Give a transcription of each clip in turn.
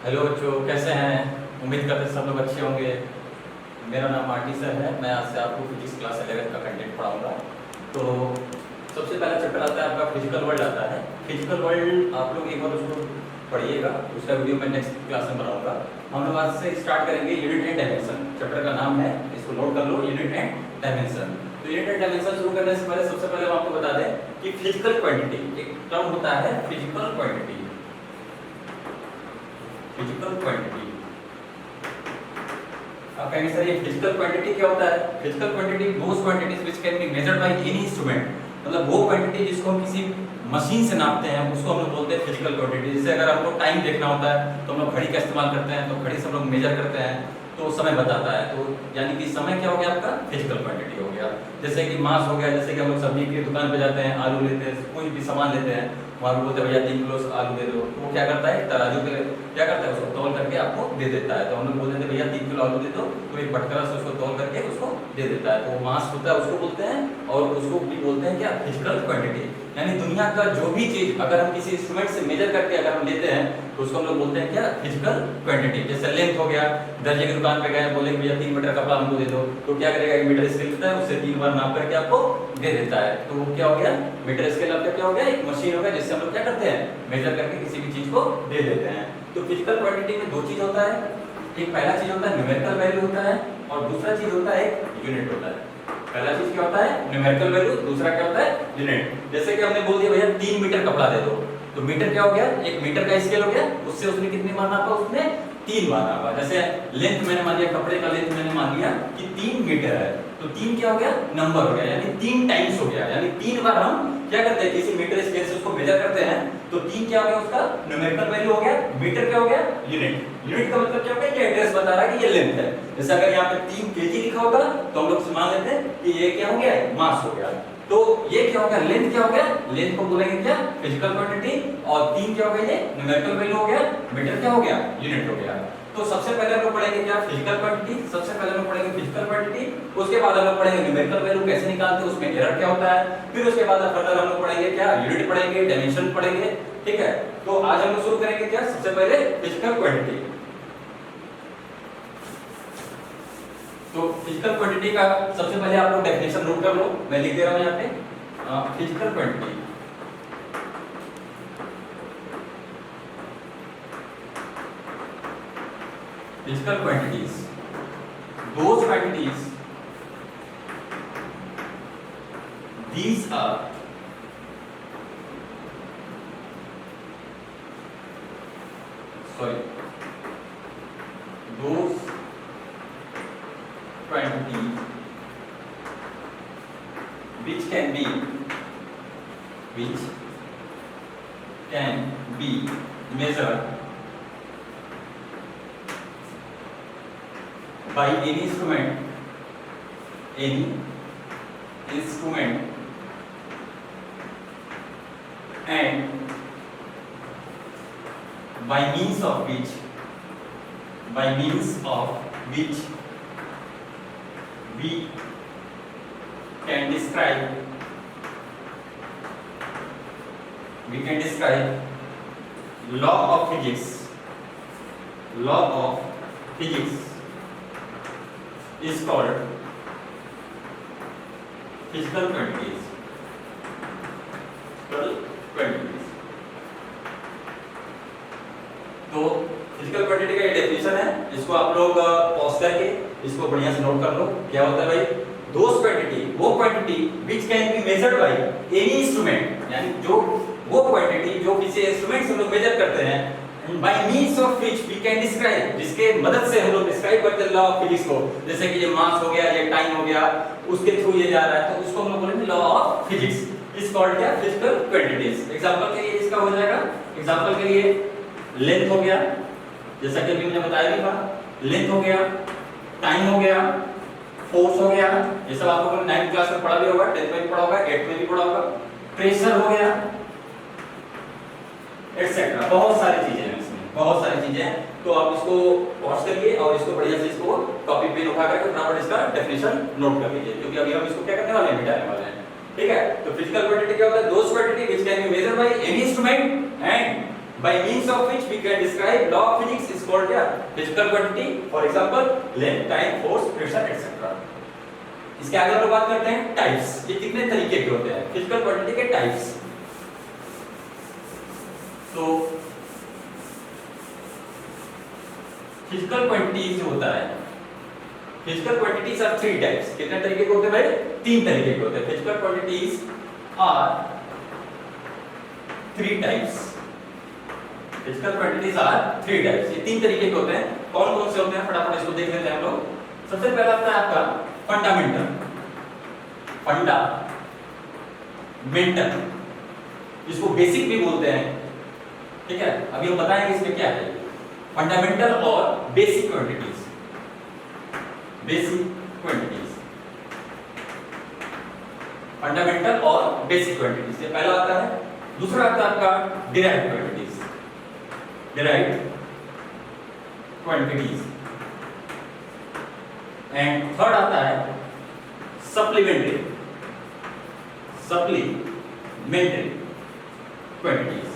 Hello बच्चों, कैसे हैं? उम्मीद करते हैं सब लोग अच्छे होंगे। मेरा नाम आरटी सर है। मैं आज से आपको फिजिक्स क्लास 11 का कंटेंट पढ़ाऊंगा। तो सबसे पहला चैप्टर आता है आपका फिजिकल वर्ल्ड आता है। फिजिकल वर्ल्ड आप लोग एक बार उसको पढ़िएगा, उसका वीडियो मैं नेक्स्ट क्लास में बनाऊंगा। हम लोग आज से स्टार्ट करेंगे यूनिट एंड डायमेंशन। चैप्टर का नाम है, इसको नोट कर लो, यूनिट एंड डायमेंशन। तो यूनिट एंड डायमेंशन शुरू करने से पहले सबसे पहले हम आपको बता दें कि फिजिकल क्वांटिटी एक टर्म होता है, फिजिकल क्वांटिटी। फिजिकल क्वांटिटी आप कहेंगे सर ये फिजिकल क्वांटिटी क्या होता है? Physical quantity those quantities which can be measured by any instrument. मतलब वो क्वांटिटी जिसको हम किसी मशीन से नापते हैं उसको हम लोग बोलते हैं फिजिकल क्वांटिटी। जैसे अगर हमको टाइम देखना होता है तो हम लोग घड़ी का इस्तेमाल करते हैं, तो घड़ी से हम लोग मेजर करते हैं तो समय बताता है। तो यानी कि समय क्या हो गया आपका? फिजिकल क्वांटिटी हो गया। जैसे कि मास हो गया, जैसे कि हम लोग सब्जी की दुकान पे जाते हैं, आलू लेते हैं, कोई भी सामान लेते हैं, वहाँ पे बोलते हैं भैया 3 किलो आलू दे दो। तो वो क्या करता है, तराजू पे क्या करता है, उसको तौल करके आपको दे देता है। तो हम लोग बोलते हैं भैया 3 किलो आलू दे दो, तो एक बटकरा से उसको तौल करके उसको दे देता है। तो मास होता है उसको बोलते हैं, और उसको भी बोलते हैं क्या? Physical quantity. यानी दुनिया का जो भी चीज अगर हम किसी इंस्ट्रूमेंट से मेजर करके अगर हम लेते हैं तो उसको हम लोग बोलते हैं क्या? Physical quantity. जैसे लेंथ हो गया, दर्जे की दुकान पे गए, बोले भैया 3 मीटर कपड़ा हमको दे दो, तो क्या करेगा, 1 मीटर स्केल लेता है, उससे 3 बार नाप करके आपको दे देता है। तो वो क्या हो गया? मीटर स्केल आपका क्या हो गया? एक मशीन हो गया जिससे हम लोग क्या करते हैं, मेजर करके किसी भी चीज को दे देते हैं। तो फिजिकल क्वांटिटी में दो चीज होता है। एक पहला चीज होता है न्यूमेरिकल वैल्यू होता है, और दूसरा चीज होता है यूनिट होता है। पहला चीज क्या होता है? न्यूमेरिकल वैल्यू, दूसरा क्या होता है? यूनिट। जैसे कि हमने बोल दिया भैया 3 मीटर कपड़ा दे दो, तो मीटर क्या हो गया? 1 मीटर का स्केल हो गया, उससे उसने कितनी बार नापा? उसने 3 बार नापा। जैसे लेंथ मैंने मान लिया, कपड़े का लेंथ मैंने मान लिया कि 3 मीटर है, तो 3 क्या हो गया? नंबर हो गया, यानी 3 टाइम्स हो गया, यानी 3 बार हम क्या करते हैं, किसी मीटर स्केल से उसको मेजर करते हैं। तो 3 क्या हो गया? उसका न्यूमेरिकल वैल्यू हो गया। मीटर क्या हो गया? यूनिट। यूनिट का मतलब क्या हो गया? ये एड्रेस बता रहा है कि ये लेंथ है। जैसे अगर यहाँ पे 3 केजी लिखा होगा तो हम लोग मान लेते हैं कि ये क्या हो गया? मास हो गया। तो ये क्या हो गया? लेंथ क्या हो गया? लेंथ को बोलेंगे क्या? Physical quantity. और 3 क्या हो गया? ये न्यूमेरिकल वैल्यू हो गया। मीटर क्या हो गया? यूनिट हो गया। तो सबसे पहले हम लोग पढ़ेंगे क्या? Physical quantity. सबसे पहले हम लोग पढ़ेंगे फिजिकल क्वांटिटी, उसके बाद हम लोग पढ़ेंगे न्यूमेरिकल वैल्यू कैसे निकालते हैं, उसमें एरर क्या होता है, फिर उसके बाद फर्दर हम लोग पढ़ेंगे क्या? यूनिट पढ़ेंगे, डायमेंशन पढ़ेंगे। ठीक है, तो आज हम लोग शुरू करेंगे क्या? सबसे पहले फिजिकल क्वांटिटी। तो फिजिकल क्वांटिटी का सबसे पहले आप लोग डेफिनेशन नोट कर लो, मैं लिख दे रहा हूं यहाँ पे। Physical quantity, physical quantities, those quantities, these are those quantities which can be measured by any instrument and by means of which we can describe law of physics is called physical quantities. तो physical quantity का ये definition है, इसको आप लोग pause करके इसको बढ़िया से नोट कर लो। क्या होता है भाई? दोस क्वांटिटी, वो quantity which can be measured by any instrument, यानी जो वो क्वांटिटी जो किसी इंस्ट्रूमेंट से हम लोग मेजर करते हैं, by means of which we can describe, जिसके मदद से हम लोग डिस्क्राइब करते हैं लॉ ऑफ फिजिक्स को। जैसे कि ये मास हो गया, ये टाइम हो गया, उसके थ्रू ये जा रहा है, तो उसको हम लोग बोलेंगे law of physics. Is called क्या? Physical quantities. एग्जांपल के लिए इसका हो जाएगा, एग्जांपल के लिए लेंथ हो गया, जैसा कि अभी मैंने बताया भी था, लेंथ हो गया, टाइम हो गया, फोर्स हो गया, ये सब आप लोगों ने 9th क्लास में पढ़ा भी होगा, 10th में भी पढ़ा होगा, 8th में भी पढ़ा होगा। प्रेशर हो गया, एटसेट्रा, बहुत सारी चीजें हैं इसमें, बहुत सारी चीजें हैं। तो आप इसको पॉज करिए और इसको बढ़िया से इसको कॉपी पेन उठा करके फटाफट इसका डेफिनेशन नोट कर लीजिए, क्योंकि अभी हम इसको क्या करने वाले हैं, मिटाने वाले हैं। ठीक है, तो फिजिकल क्वांटिटी क्या होता है? Those quantity which can be measured by any instrument and by means of which we can describe law of physics is called क्या? Physical quantity, for example length, time, force, pressure, etc. इसके आगे हम लोग बात करते हैं types. ये कितने तरीके के होते हैं फिजिकल क्वांटिटी के टाइप्स। तो फिजिकल क्वांटिटीज होता है, physical quantities are three types. कितने तरीके के होते हैं भाई? तीन तरीके के होते हैं। Physical quantities are three types. Physical quantities are three types. ये तीन तरीके के होते हैं। कौन कौन से होते हैं फटाफट इसको देख लेते हैं हम लोग। सबसे पहला आता है आपका फंडामेंटल, फंडामेंटल जिसको बेसिक भी बोलते हैं, ठीक है। अभी हम बताएंगे इसमें क्या है। फंडामेंटल और basic quantities, basic quantities, fundamental और बेसिक क्वांटिटीज, ये पहला आता है। दूसरा आता है आपका derived quantities, derived quantities, and third आता है सप्लीमेंट्री, सप्लीमेंट्री क्वांटिटीज।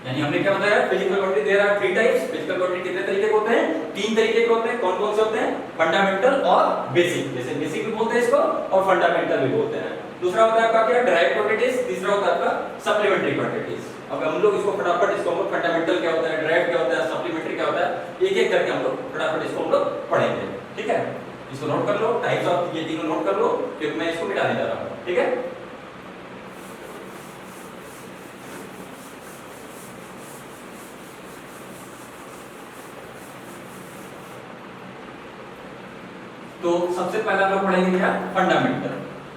यानी हमने क्या बताया? Physical quantity there are three types. Physical quantity कितने तरीके के होते हैं? तीन तरीके के होते हैं। कौन कौन से होते हैं? फंडामेंटल और बेसिक, जैसे बेसिक भी बोलते हैं इसको और फंडामेंटल भी बोलते हैं। दूसरा होता है आपका क्या? Derived quantities. तीसरा होता है आपका सप्लीमेंट्री क्वांटिटीज। अब हम लोग इसको फटाफट इसको हम लोग फंडामेंटल क्या होता है, डिराइव्ड क्या होता है, सप्लीमेंट्री क्या होता है, एक एक करके हम लोग फटाफट इसको हम लोग पढ़ेंगे, ठीक है। इसको नोट कर लो, टाइप्स ऑफ ये तीनों नोट कर लो क्योंकि मैं इसको मिटाने जा रहा हूं, ठीक है। तो सबसे पहला हम लोग पढ़ेंगे क्या? फंडामेंटल,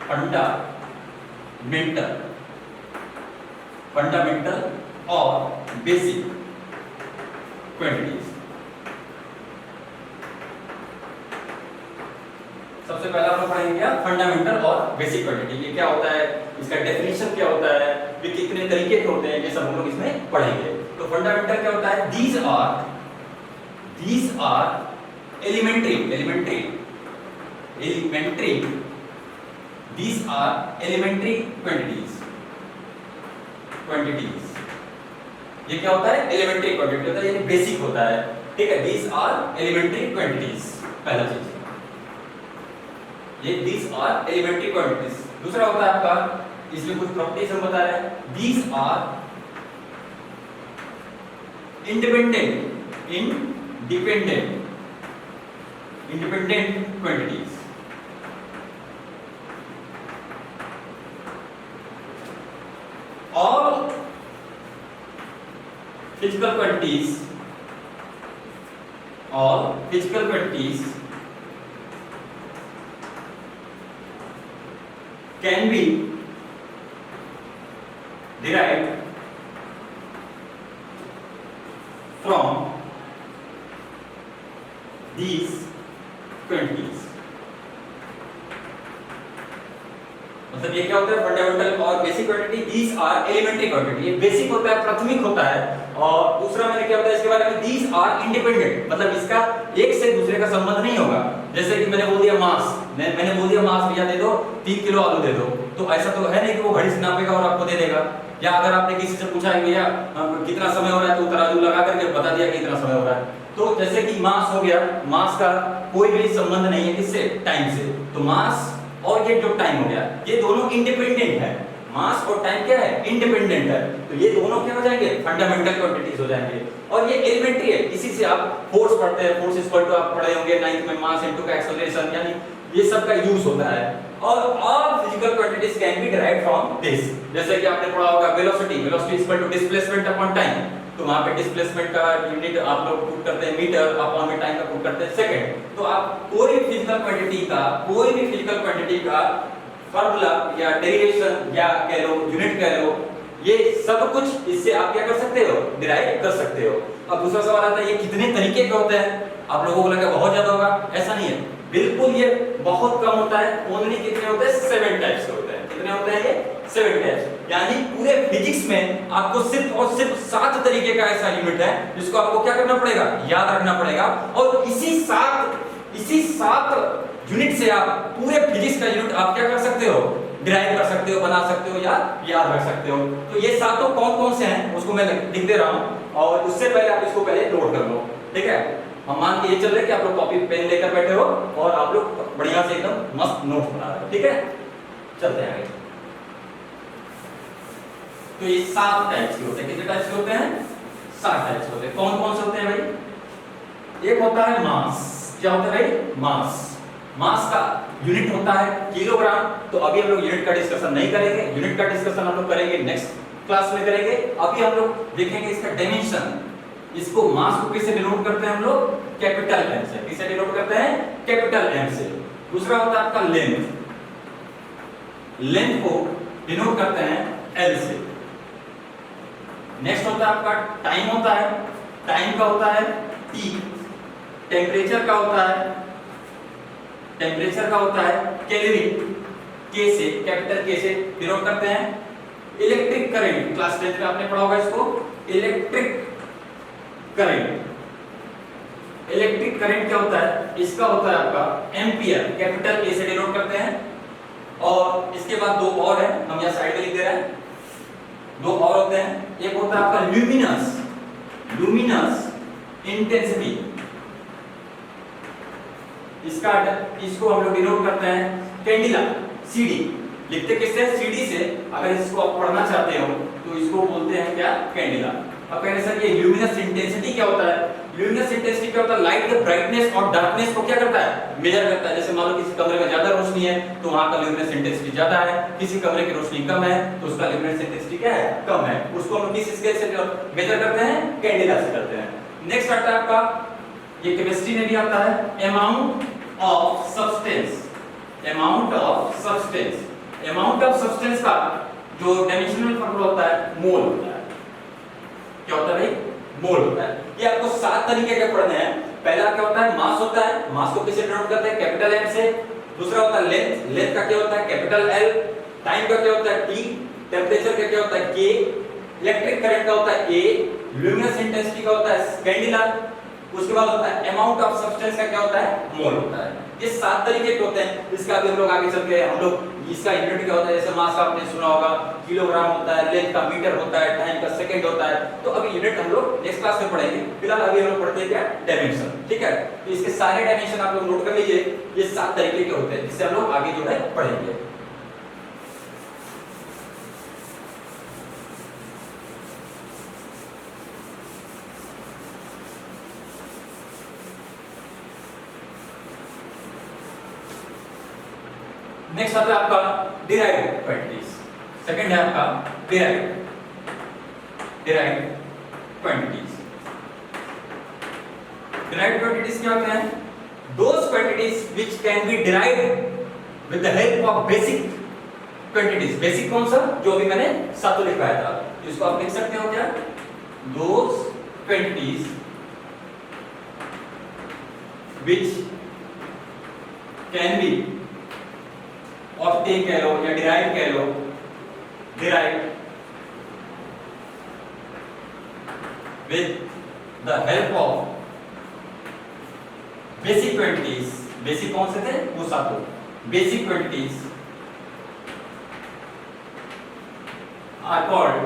फंडामेंटल, फंडामेंटल और बेसिक क्वांटिटीज। सबसे पहला हम लोग पढ़ेंगे क्या? फंडामेंटल और बेसिक क्वांटिटी। ये क्या होता है, इसका डेफिनेशन क्या होता है, ये कितने तरीके के होते हैं, ये सब हम लोग इसमें पढ़ेंगे। तो फंडामेंटल क्या होता है? these are elementary, elementary, elementary, these are elementary quantities, quantities। ये क्या होता है? एलिमेंट्री क्वांटिटी होता है, यानी बेसिक होता है, ठीक है। these are elementary quantities, पहला चीज ये these are elementary quantities। दूसरा होता है आपका, इसमें कुछ प्रॉपर्टीज हम बता रहे हैं। these are independent, independent, independent quantities। all physical quantities, all physical quantities can be derived from these quantities। मतलब ये क्या होता है? फंडामेंटल और basic quantity, these are elementary quantity। ये बेसिक होता है, प्राथमिक होता है। और दूसरा मैंने क्या बताया इसके बारे में? these are independent, मतलब इसका एक से दूसरे का संबंध नहीं होगा। जैसे कि मैंने बोल दिया मास, मैंने बोल दिया मास भैया दे दो 3 किलो आलू दे दो, तो ऐसा तो है नहीं कि वो घड़ी से नापेगा और आपको दे देगा। या अगर आपने किसी से पूछा है भैया कितना समय हो रहा है, तो तराजू लगा करके बता दिया कि इतना समय हो रहा है। तो जैसे कि मास हो गया, मास का कोई भी संबंध नहीं है किससे? टाइम से। तो मास और ये जो टाइम हो गया, ये दोनों इंडिपेंडेंट है। मास और टाइम क्या है? इंडिपेंडेंट है। तो ये दोनों क्या हो जाएंगे? फंडामेंटल क्वांटिटीज हो जाएंगे। और ये एलिमेंट्री है, इसी से आप फोर्स पढ़ते हैं। फोर्स इक्वल टू आप पढ़े होंगे 9th में, मास इनटू का एक्सेलरेशन, यानी ये सब का यूज होता है। और all physical quantities can be derived from this. जैसे कि आपने पढ़ा होगा velocity, velocity equal to displacement upon time. तो वहां पे डिस्प्लेसमेंट का यूनिट आप लोग पुट करते हैं मीटर, अपॉन में टाइम का पुट करते हैं सेकंड। तो आप कोई भी फिजिकल क्वांटिटी का, कोई भी फिजिकल क्वांटिटी का फार्मूला या डेरिवेशन या कह लो यूनिट कह लो, ये सब कुछ इससे आप क्या कर सकते हो? डिराइव कर सकते हो। अब दूसरा सवाल आता है ये कितने तरीके के होते हैं? आप लोगों को लगा बहुत ज्यादा होगा, ऐसा नहीं है, बिल्कुल ये बहुत कम होता है। ओनली कितने होते हैं? 7 टाइप्स के होते हैं। कितने होते हैं ये? 7 टाइप्स। यानी पूरे फिजिक्स में आपको सिर्फ और सिर्फ 7 तरीके का ऐसा यूनिट है जिसको आपको क्या करना पड़ेगा? याद रखना पड़ेगा। और इसी 7 यूनिट से आप पूरे फिजिक्स का यूनिट आप क्या कर सकते हो? डिराइव कर सकते हो, बना सकते हो या याद रख सकते हो। तो ये सातों कौन कौन से हैं उसको मैं लिख दे रहा हूं और उससे पहले आप इसको पहले नोट कर लो, ठीक है। हम मान के ये चल रहे कि आप लोग कॉपी पेन लेकर बैठे हो और आप लोग बढ़िया से एकदम मस्त नोट बना रहे हो, ठीक है। चलते हैं आगे। तो ये 7 टाइप्स के होते हैं। कितने टाइप्स के होते हैं? 7 टाइप्स के होते हैं। कौन कौन से होते हैं भाई? एक होता है मास। क्या होता है भाई? मास। मास का यूनिट होता है किलोग्राम। तो अभी हम लोग यूनिट का डिस्कशन नहीं करेंगे, यूनिट का डिस्कशन हम लोग करेंगे नेक्स्ट क्लास में करेंगे। अभी हम लोग देखेंगे इसका डायमेंशन। इसको मास को किससे डिनोट करते हैं हम लोग? कैपिटल एम से। किससे डिनोट करते हैं? कैपिटल एम से। दूसरा होता है आपका लेंथ। लेंथ को डिनोट करते हैं एल से। नेक्स्ट होता है आपका टाइम होता है। टाइम का होता है टी। टेम्परेचर का होता है, टेम्परेचर का होता है केल्विन। के से, कैपिटल के से डिनोट करते हैं। इलेक्ट्रिक करंट, क्लास 10 में आपने पढ़ा होगा इसको, इलेक्ट्रिक करंट। इलेक्ट्रिक करंट क्या होता है? इसका होता है आपका एम्पियर। कैपिटल ए से डिनोट करते हैं। और इसके बाद दो और है, हम यहां साइड में लिख दे रहे हैं। दो और होते हैं। एक होता है आपका ल्यूमिनस, लुमिनस इंटेंसिटी। इसको हम लोग डिनोट करते हैं कैंडिला, सीडी। लिखते किससे? सीडी से। अगर इसको आप पढ़ना चाहते हो तो इसको बोलते हैं क्या? कैंडिला। अब कहने सर ये ल्यूमिनस इंटेंसिटी क्या होता है? ल्यूमिनस इंटेंसिटी क्या होता है? लाइट के ब्राइटनेस और डार्कनेस को क्या करता है? मेजर करता है। जैसे मान लो किसी कमरे में ज्यादा रोशनी है तो वहां का ल्यूमिनस इंटेंसिटी ज्यादा है, किसी कमरे की रोशनी कम है तो उसका ल्यूमिनस इंटेंसिटी क्या है? कम है। उसको हम किस स्केल से मेजर करते हैं? कैंडिला से करते हैं। नेक्स्ट आता है आपका, ये केमिस्ट्री में भी आता है, amount of substance. Amount of substance. Amount of substance का जो डायमेंशनल फॉर्मूला होता है मोल होता है। क्या होता है भाई? मोल होता है। ये आपको 7 तरीके के पढ़ने हैं। पहला क्या होता है? मास होता है। मास को किससे डिनोट करते हैं? कैपिटल एम से। दूसरा होता है लेंथ। लेंथ का क्या होता है? Capital L. टाइम का क्या होता है? टी। टेम्परेचर का क्या होता है? के। इलेक्ट्रिक करंट का होता है ए। ल्यूमिनस इंटेंसिटी का होता है कैंडिला। उसके बाद होता है अमाउंट ऑफ सब्सटेंस का क्या होता है? मोल होता है। ये 7 तरीके के होते हैं। इसका भी हम लोग आगे चल के हम लोग इसका यूनिट क्या होता है? जैसे मास का आपने सुना होगा, किलोग्राम होता है, लेंथ का मीटर होता है, टाइम का सेकंड होता है। तो अभी यूनिट हम लोग नेक्स्ट क्लास में पढ़ेंगे। फिलहाल अभी हम लोग पढ़ते हैं क्या? डायमेंशन, ठीक है। तो इसके सारे डायमेंशन आप लोग नोट कर लीजिए। ये 7 तरीके के होते हैं जिससे हम लोग आगे जो है पढ़ेंगे। नेक्स्ट आता है आपका डिराइव्ड क्वांटिटीज। सेकंड है आपका डिराइव्ड क्वांटिटीज। डिराइव्ड क्वांटिटीज क्या होते हैं? Those quantities which can be derived with the help of basic quantities. Basic कौन सा? जो भी मैंने सातों लिखवाया था। इसको आप लिख सकते हो क्या? Those quantities which can be obtain कह लो या डिराइव कह लो, derive with the help of basic quantities. Basic कौन से थे? वो सातों basic quantities are called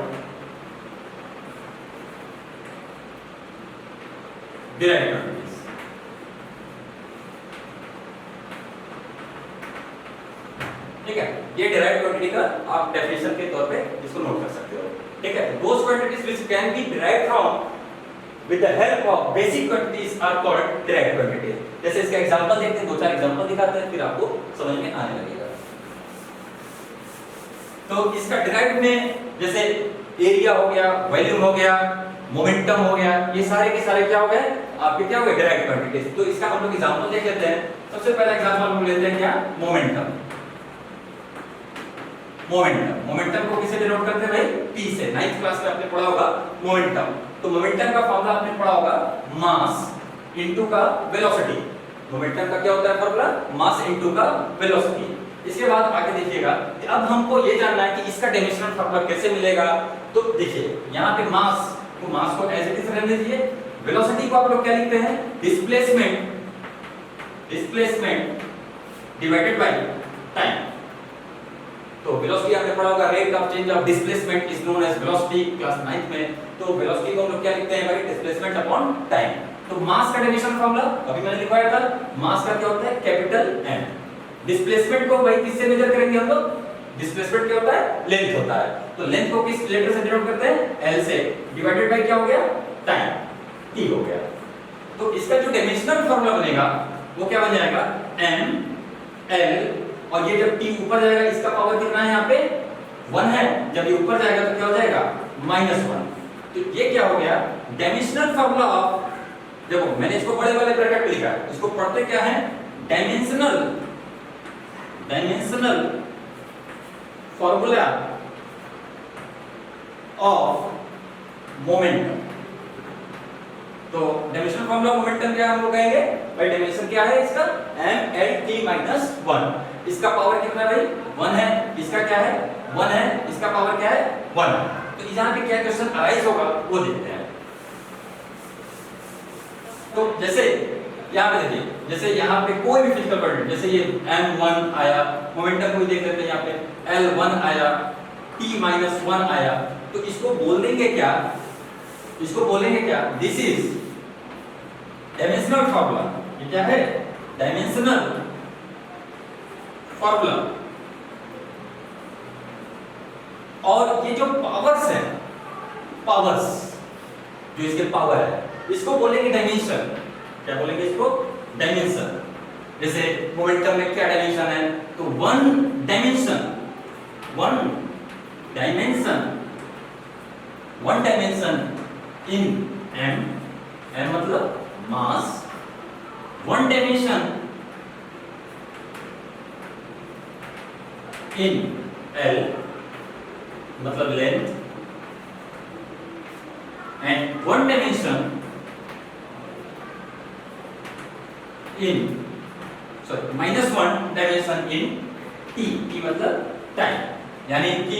derive quantities. ठीक है, ये डिराइव्ड क्वांटिटी का आप डेफिनेशन के तौर पे इसको नोट कर सकते हो। ठीक है, those quantities which can be derived from with the help of basic quantities are called derived quantities. जैसे इसका एग्जांपल देखते हैं, 2-4 एग्जांपल दिखाते हैं, फिर आपको समझ में आने लगेगा। तो इसका डिराइव्ड में जैसे एरिया हो गया, वॉल्यूम हो गया, मोमेंटम हो गया, ये सारे के सारे क्या हो गए? आपके क्या हो गए? Derived quantities. तो इसका हम लोग एग्जांपल देख लेते हैं। सबसे पहला एग्जांपल हम लेते हैं क्या? मोमेंटम। मोमेंटम को किससे डिनोट करते हैं भाई? p से। 9th क्लास में आपने पढ़ा होगा मोमेंटम। तो मोमेंटम का फार्मूला आपने पढ़ा होगा मास इनटू का वेलोसिटी। मोमेंटम का क्या होता है फार्मूला? मास इनटू का वेलोसिटी। इसके बाद आगे देखिएगा, अब हमको ये जानना है कि इसका डायमेंशनल फार्मूला कैसे मिलेगा। तो देखिए यहाँ पे मास को एज इट इज रहने दीजिए। वेलोसिटी को आप लोग क्या लिखते हैं? Displacement divided by time. तो वेलोसिटी आपने पढ़ा होगा, rate of change of displacement is known as velocity class 9th में। तो वेलोसिटी को हम लोग क्या लिखते हैं भाई, डिस्प्लेसमेंट अपॉन टाइम। तो मास का डेफिनेशन फार्मूला अभी मैंने लिखवाया था, मास का क्या होता है कैपिटल M। डिस्प्लेसमेंट को भाई किससे मेजर करेंगे हम लोग, डिस्प्लेसमेंट क्या होता है लेंथ होता है, तो लेंथ को किस लेटर से डिनोट करते हैं L से, डिवाइडेड बाय क्या हो गया टाइम T हो गया। तो इसका जो डायमेंशनल फार्मूला बनेगा वो क्या बन जाएगा M L, और ये जब T ऊपर जाएगा इसका पावर कितना है यहाँ पे 1 है, जब ये ऊपर जाएगा तो क्या हो जाएगा -1। तो ये क्या हो गया डायमेंशनल फार्मूला ऑफ, देखो मैंने इसको बड़े वाले ब्रैकेट में लिखा है, इसको पढ़ते क्या है डायमेंशनल फार्मूला ऑफ मोमेंटम। तो डायमेंशनल फार्मूला ऑफ मोमेंटम क्या हम लोग कहेंगे भाई, डायमेंशन क्या है इसका mLt-1। इसका पावर कितना है भाई 1 है, इसका क्या है 1 है, इसका पावर क्या है 1। तो यहां पे क्या क्वेश्चन अराइज होगा वो देखते हैं। तो जैसे यहां पे देखिए, जैसे यहां पे कोई भी फिजिकल क्वांटिटी, जैसे ये m1 आया, मोमेंटम को देख लेते हैं, यहां पे l1 आया, t-1 आया, तो इसको बोल देंगे क्या, इसको बोलेंगे क्या, दिस इज डायमेंशनल फार्मूला। ये क्या है डायमेंशनल फार्मूला। और ये जो पावर्स है, पावर्स जो इसके पावर है, इसको बोलेंगे डायमेंशन। क्या बोलेंगे इसको डायमेंशन। जैसे मोमेंटम में क्या डायमेंशन है, तो वन डायमेंशन इन m मतलब मास, वन डायमेंशन इन L मतलब length, and one dimension in -1 dimension in T मतलब टाइम। यानी कि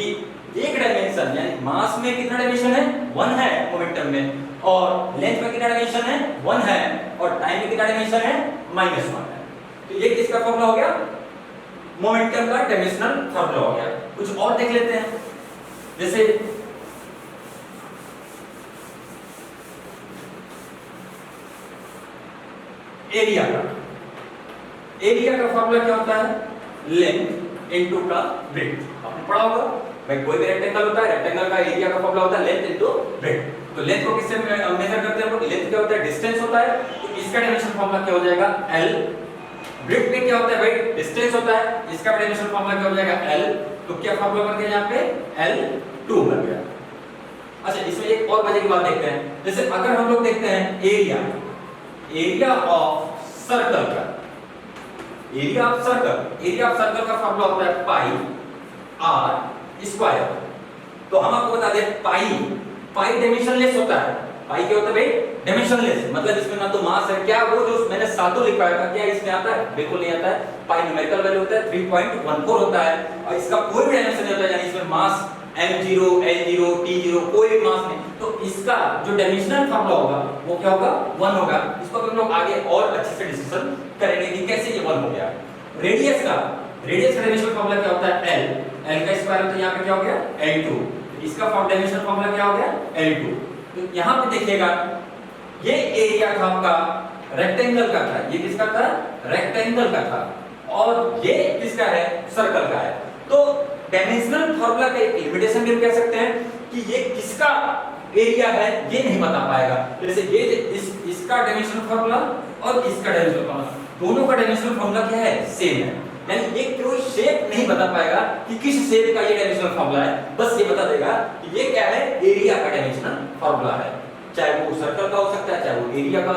एक डायमेंशन, यानी मास में कितना डायमेंशन है 1 है मोमेंटम में, और लेंथ में कितना डायमेंशन है 1 है, और टाइम में कितना डायमेंशन है -1 है। तो ये किसका फार्मूला हो गया, मोमेंटम का डायमेंशनल फार्मूला हो गया। कुछ और देख लेते हैं, जैसे एरिया का फार्मूला क्या होता है, लेंथ इनटू का ब्रेड्थ। आपने पढ़ा होगा भाई, कोई भी रेक्टेंगल होता है, रेक्टेंगल का एरिया का फार्मूला होता है लेंथ इनटू ब्रेड्थ। तो लेंथ को किससे मेजर करते हैं हम लोग, लेंथ क्या होता है डिस्टेंस होता है, तो इसका डायमेंशन फार्मूला क्या हो जाएगा L। ब्रेड्थ में क्या होता है भाई डिस्टेंस होता है, इसका डायमेंशन फार्मूला क्या हो जाएगा L। तो क्या फार्मूला बन गया यहाँ पे L2 बन गया। अच्छा, इसमें एक और मजे की बात देखते हैं, जैसे अगर हम लोग देखते हैं एरिया ऑफ सर्कल का, एरिया ऑफ सर्कल का फार्मूला होता है पाई r स्क्वायर। तो हम आपको बता दें पाई डायमेंशनलेस होता है। पाई क्या होता है भाई डायमेंशनलेस, मतलब इसमें ना तो मास है, क्या वो जो मैंने सातों लिखवाया था क्या इसमें आता है, बिल्कुल नहीं आता है। पाई न्यूमेरिकल वैल्यू होता है 3.14 होता है, और इसका कोई भी डायमेंशन नहीं होता, यानी इसमें मास m0 l0 t0 कोई भी मास नहीं। तो इसका जो डायमेंशनल फार्मूला होगा वो क्या होगा 1 होगा। इसको हम लोग आगे और अच्छे से डिस्कशन करेंगे कि कैसे ये 1 हो गया। रेडियस का डायमेंशनल फार्मूला क्या होता है l का स्क्वायर होता है, यहाँ पे क्या हो गया l2। इसका डायमेंशनल फार्मूला क्या हो गया L2। तो यहाँ पे देखिएगा ये एरिया था आपका रेक्टेंगल का था, ये किसका था रेक्टेंगल का था, और ये किसका है सर्कल का है। तो डायमेंशनल फार्मूला का एक लिमिटेशन भी कह सकते हैं कि ये किसका एरिया है ये नहीं बता पाएगा। जैसे ये इसका डायमेंशनल फार्मूला और इसका डायमेंशनल फार्मूला, दोनों का डायमेंशनल फार्मूला क्या है सेम है, यानी ये कोई शेप नहीं बता पाएगा कि किस शेप का ये डायमेंशनल फार्मूला है, बस ये बता देगा कि ये क्या है एरिया का डायमेंशनल फार्मूला है। चाहे वो सर्कल का हो सकता है, चाहे वो एरिया का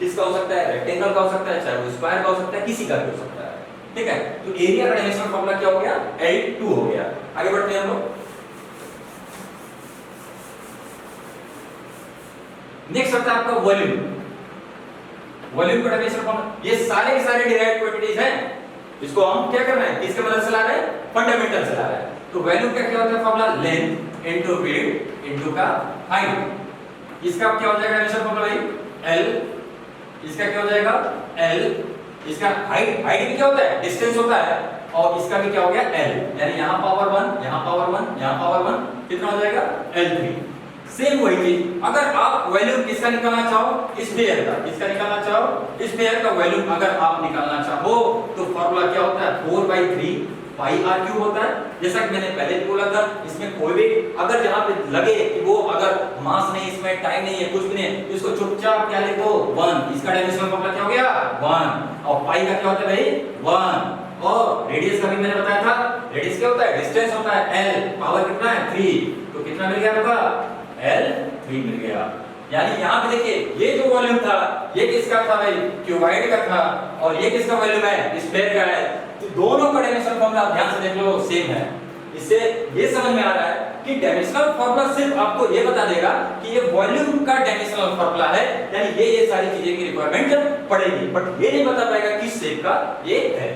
किसका हो सकता है रेक्टेंगल का हो सकता है, चाहे वो स्क्वायर का हो सकता है, किसी का भी हो सकता है। ठीक है, तो एरिया का डायमेंशनल फार्मूला क्या हो गया L2 हो गया। आगे बढ़ते हैं हम लोग। नेक्स्ट आता है आपका वॉल्यूम का डायमेंशनल फार्मूला। ये सारे के सारे डिराइव्ड क्वांटिटीज हैं, इसको हम क्या कर रहे हैं किसके मदद से ला रहे हैं फंडामेंटल से ला रहे हैं। तो वॉल्यूम का क्या होता है formula length into width into का हाइट। इसका क्या हो जाएगा डायमेंशनल फार्मूला भाई L, इसका क्या हो जाएगा L, इसका हाइट भी क्या होता है डिस्टेंस होता है, और इसका भी क्या हो गया L, यानी यहाँ पावर 1, यहाँ पावर 1, यहाँ पावर 1, कितना हो जाएगा L3। सेम वही चीज अगर आप वैल्यूम किसका निकालना चाहो, स्फीयर का, किसका निकालना चाहो, स्फीयर का वैल्यूम अगर आप निकालना चाहो तो फॉर्मूला क्या होता है 4/3 पाई आर क्यूब होता है। जैसा कि मैंने पहले भी बोला था, इसमें कोई भी अगर जहां पे लगे कि वो अगर मास नहीं, इसमें टाइम नहीं है, कुछ भी नहीं, तो इसको चुपचाप क्या लिखो 1, इसका डायमेंशनल फॉर्मूला क्या हो गया 1, और पाई का क्या होता है भाई 1, और रेडियस का भी मैंने बताया था, रेडियस क्या होता है डिस्टेंस होता है L, पावर कितना है 3, तो कितना मिल गया होगा L3 मिल गया। यानी यहाँ पे देखिए ये जो वॉल्यूम था ये किसका था भाई क्यूबॉइड का था, और ये किसका वॉल्यूम है स्फीयर का है, तो दोनों का डायमेंशनल फॉर्मूला आप ध्यान से देख लो सेम है। इससे ये समझ में आ रहा है कि डायमेंशनल फॉर्मूला सिर्फ आपको ये बता देगा कि ये वॉल्यूम का डायमेंशनल फॉर्मूला है, यानी ये सारी चीजें की रिक्वायरमेंट पड़ेगी, बट ये नहीं बता पाएगा किस शेप का ये है।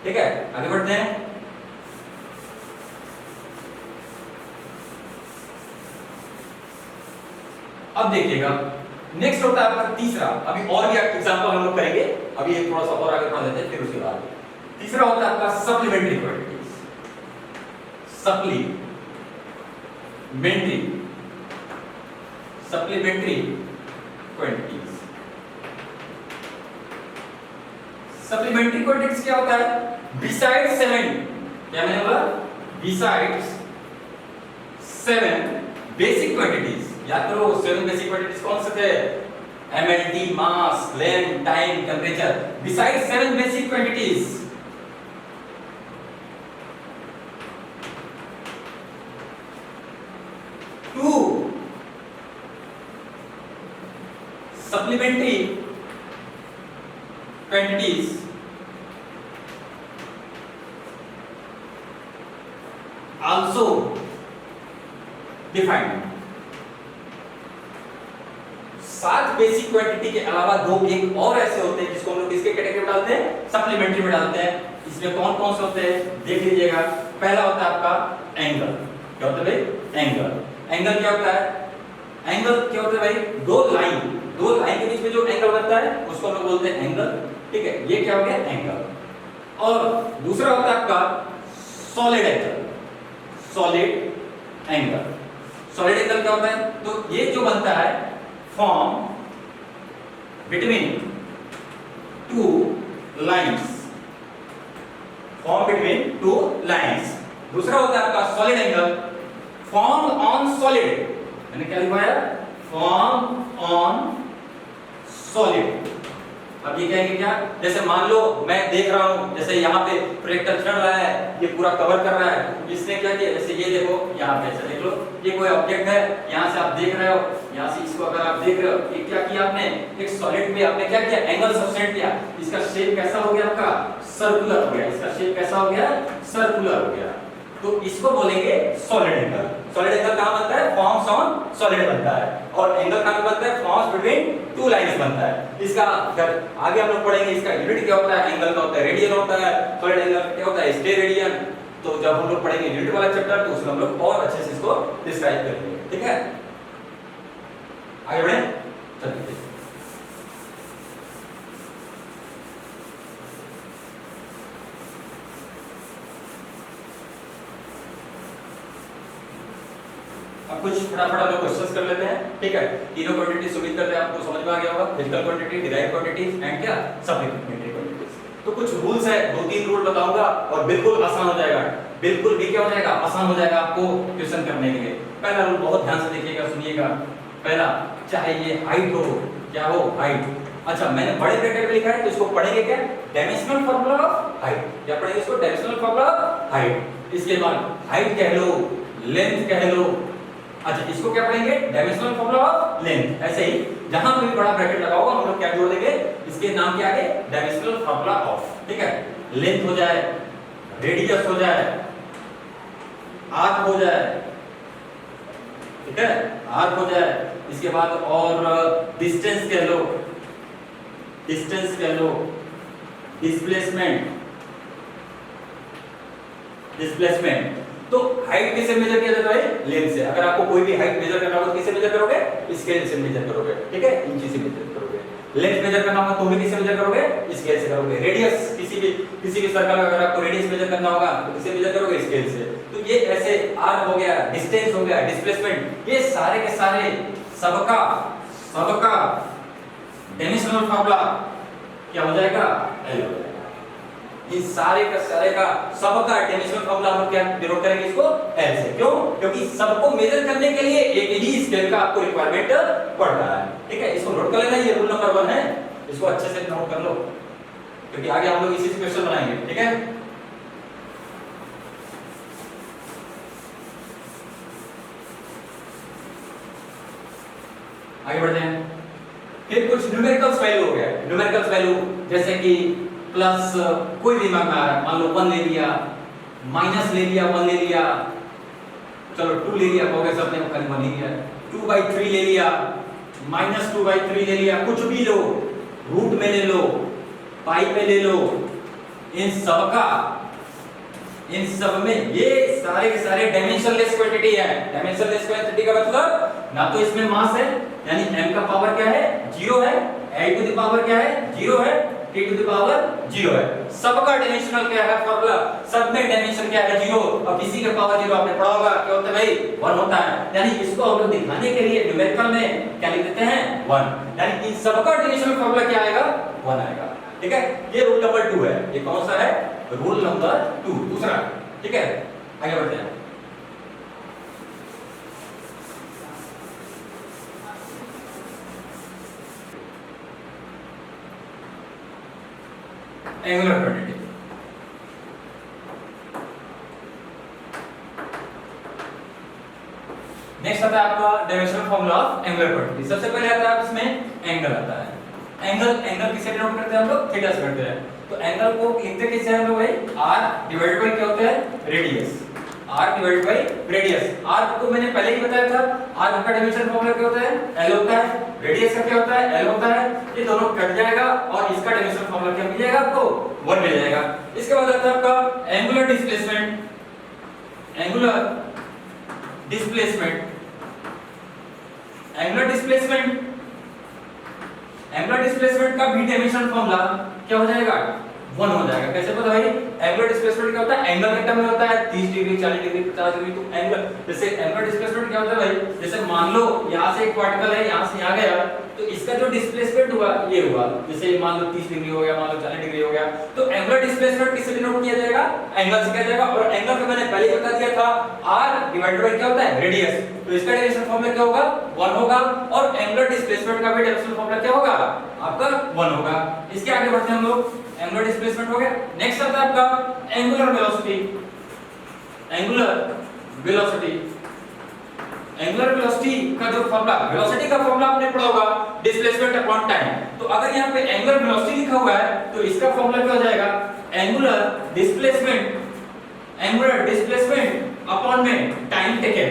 ठीक है, आगे बढ़ते हैं। अब देखिएगा नेक्स्ट होता है आपका तीसरा, अभी और भी एग्जांपल हम लोग करेंगे, अभी एक थोड़ा सा और आगे पढ़ लेते हैं फिर उसके बाद। तीसरा होता है आपका supplementary quantities, supplementary quantities. Supplementary quantities क्या होता है, बिसाइड 7, क्या मैंने बोला बिसाइड 7 बेसिक क्वांटिटीज। याद करो 7 बेसिक क्वांटिटीज कौन से थे, MLT, mass, length, time, temperature. Besides 7 basic quantities, two supplementary quantities also defined. 7 basic quantity के अलावा दो एक और ऐसे होते हैं जिसको हम लोग किसके कैटेगरी में डालते हैं, सप्लीमेंट्री में डालते हैं। इसमें कौन कौन से होते हैं देख लीजिएगा। पहला होता है आपका एंगल, क्या होता है भाई एंगल। एंगल क्या होता है, एंगल क्या होता है भाई दो लाइन के बीच में जो एंगल बनता है उसको हम लोग बोलते हैं एंगल। ठीक है, ये क्या हो गया एंगल। और दूसरा होता है आपका solid angle, solid angle. Solid angle क्या होता है, तो ये जो बनता है form between two lines, form between two lines. दूसरा होता है आपका solid angle form on solid, मैंने क्या लिखवाया फॉर्म ऑन सॉलिड। अब ये कहेंगे क्या, जैसे मान लो मैं देख रहा हूं, जैसे यहाँ पे प्रोजेक्टर चल रहा है, ये पूरा कवर कर रहा है, इसने क्या किया, जैसे ये देखो यहाँ पे ऐसे देख लो, ये कोई ऑब्जेक्ट है, यहाँ से आप देख रहे हो, यहाँ से इसको अगर आप देख रहे हो, ये क्या किया आपने, एक सॉलिड पे आपने क्या किया एंगल सब्सटेंड किया, इसका शेप कैसा हो गया आपका सर्कुलर हो गया, इसका शेप कैसा हो गया सर्कुलर हो गया, तो इसको बोलेंगे सॉलिड एंगल। सॉलिड एंगल कहां बनता है, फॉर्म्स ऑन सॉलिड बनता है, और एंगल कहां बनता है, फॉर्म्स बिटवीन टू लाइंस बनता है। इसका आगे हम लोग पढ़ेंगे, इसका यूनिट क्या होता है, एंगल का होता है रेडियन होता है, सॉलिड एंगल क्या होता है स्टेरेडियन। तो जब हम लोग पढ़ेंगे यूनिट वाला चैप्टर तो उसमें हम लोग और अच्छे से इसको डिस्क्राइब करेंगे। ठीक है, आगे बढ़े, चलिए। अब कुछ फटाफट हम लोग क्वेश्चंस कर लेते हैं। ठीक है, तीनों क्वांटिटीज उम्मीद करते हैं आपको समझ में आ गया होगा, physical quantity, derived quantities and क्या सप्लीमेंट्री क्वांटिटीज। तो कुछ रूल्स है, 2-3 रूल बताऊंगा और बिल्कुल आसान हो जाएगा, बिल्कुल भी क्या हो जाएगा आसान हो जाएगा आपको क्वेश्चन करने के लिए। पहला रूल बहुत ध्यान से देखिएगा, सुनिएगा। पहला, चाहे ये हाइट हो, क्या हो हाइट, अच्छा मैंने बड़े ब्रैकेट में लिखा है तो इसको पढ़ेंगे क्या, डायमेंशनल फार्मूला ऑफ हाइट, क्या पढ़ेंगे इसको डायमेंशनल फार्मूला ऑफ हाइट। इसके बाद हाइट कह लो, लेंथ कह लो, अच्छा इसको क्या पढ़ेंगे डायमेंशनल फार्मूला ऑफ लेंथ। ऐसे ही जहां पे भी बड़ा ब्रैकेट लगा होगा हम लोग क्या जोड़ देंगे, इसके नाम के आगे डायमेंशनल फार्मूला ऑफ। ठीक है, लेंथ हो जाए, रेडियस हो जाए, आर्क हो जाए, ठीक है आर्क हो जाए, इसके बाद और डिस्टेंस कह लो, डिस्टेंस कह लो, डिस्प्लेसमेंट, डिस्प्लेसमेंट। तो हाइट किससे मेजर किया जाता है, लेंथ से। अगर आपको कोई भी हाइट मेजर करना हो तो किससे मेजर करोगे, स्केल से मेजर करोगे, ठीक है इंची से मेजर करोगे। लेंथ मेजर करना होगा तो भी किससे मेजर करोगे, स्केल से करोगे। रेडियस किसी भी सर्कल का अगर आपको रेडियस मेजर करना होगा तो किससे मेजर करोगे, स्केल से। तो ये ऐसे आर हो गया, डिस्टेंस हो गया, डिस्प्लेसमेंट, ये सारे के सारे सबका डायमेंशनल फार्मूला क्या हो जाएगा, एल हो जाएगा। इन सारे का सबका डायमेंशनल फार्मूला हम क्या डिनोट करेंगे इसको, एल से। क्यों? क्योंकि सबको मेजर करने के लिए एक ही स्केल का आपको रिक्वायरमेंट पड़ रहा है। ठीक है, इसको नोट कर लेना, ये रूल नंबर 1 है, इसको अच्छे से नोट कर लो क्योंकि आगे हम लोग इसी से क्वेश्चन बनाएंगे। ठीक है, आगे बढ़ते हैं। फिर कुछ न्यूमेरिकल्स वैल्यू हो गया। न्यूमेरिकल्स वैल्यू जैसे कि प्लस कोई दिमाग में आ रहा है, मान लो 1 ले लिया, माइनस ले लिया, 1 ले लिया, चलो 2 ले लिया, हो गया, सबने खाली 1 ले लिया, 2/3 ले लिया, -2/3 ले लिया, कुछ भी लो, रूट में ले लो, पाई में ले लो, इन सब में ये सारे के सारे डायमेंशनलेस क्वांटिटी है। डायमेंशनलेस क्वांटिटी का मतलब ना तो इसमें मास है, यानी m का पावर क्या है, 0 है, l टू द पावर क्या है, 0 है, t टू द पावर 0 है। सबका डायमेंशनल क्या है फार्मूला, सब में डायमेंशन क्या है, 0। और किसी का पावर 0 आपने पढ़ा होगा, क्या होता है भाई, 1 होता है। यानी इसको हम लोग दिखाने के लिए न्यूमेरिकल में क्या लिख देते हैं, 1। यानी इन सबका डायमेंशनल फार्मूला क्या आएगा, 1 आएगा। ठीक है, ये रूल नंबर 2 है। ये कौन सा है, रूल नंबर 2, दूसरा। ठीक है, आगे बढ़ते हैं। एंगुलर क्वांटिटी, नेक्स्ट आता है आपका dimensional formula of angular quantity. सबसे पहले आता है इसमें एंगल आता है। एंगल किसे डिनोट करते हैं हम लोग, थीटा से करते हैं। तो एंगल को लिखते कैसे हैं हम लोग भाई, r डिवाइडेड बाय क्या होता है, radius. r divided by radius. r को मैंने पहले ही बताया था, r का डायमेंशन फार्मूला क्या होता है, l होता है, रेडियस का क्या होता है, l होता है। ये दोनों कट जाएगा और इसका डायमेंशन फार्मूला क्या मिल जाएगा आपको, 1 मिल जाएगा। इसके बाद आता है आपका एंगुलर डिस्प्लेसमेंट। एंगुलर डिस्प्लेसमेंट का भी डायमेंशन फार्मूला क्या हो जाएगा, 1 हो जाएगा। कैसे पता भाई, एंगुलर डिस्प्लेसमेंट क्या होता है, एंगल के टर्म में होता है, 30 डिग्री, 40 डिग्री, 50 डिग्री। तो एंगल, जैसे एंगुलर डिस्प्लेसमेंट क्या होता है भाई, जैसे मान लो यहां से एक पार्टिकल है, यहां से यहां गया, तो इसका जो डिस्प्लेसमेंट हुआ ये हुआ, जैसे मान लो 30 डिग्री हो गया, मान लो 40 डिग्री हो गया। तो एंगुलर डिस्प्लेसमेंट किससे डिनोट किया जाएगा, एंगल से किया जाएगा। और एंगल को मैंने पहले ही बता दिया था, r डिवाइडेड बाय क्या होता है, रेडियस। तो इसका डायमेंशन फार्मूला क्या होगा, 1 होगा। और एंगुलर डिस्प्लेसमेंट का भी डायमेंशन फार्मूला क्या होगा, आपका 1 होगा। इसके आगे बढ़ते हैं हम लोग। एंगुलर डिस्प्लेसमेंट हो गया। नेक्स्ट आता है आपका एंगुलर वेलोसिटी। एंगुलर वेलोसिटी का जो फार्मूला, वेलोसिटी का फार्मूला आपने पढ़ा होगा, डिस्प्लेसमेंट अपॉन टाइम। तो अगर यहाँ पे एंगुलर वेलोसिटी लिखा हुआ है तो इसका फार्मूला क्या हो जाएगा, एंगुलर डिस्प्लेसमेंट अपॉन में टाइम टेकन।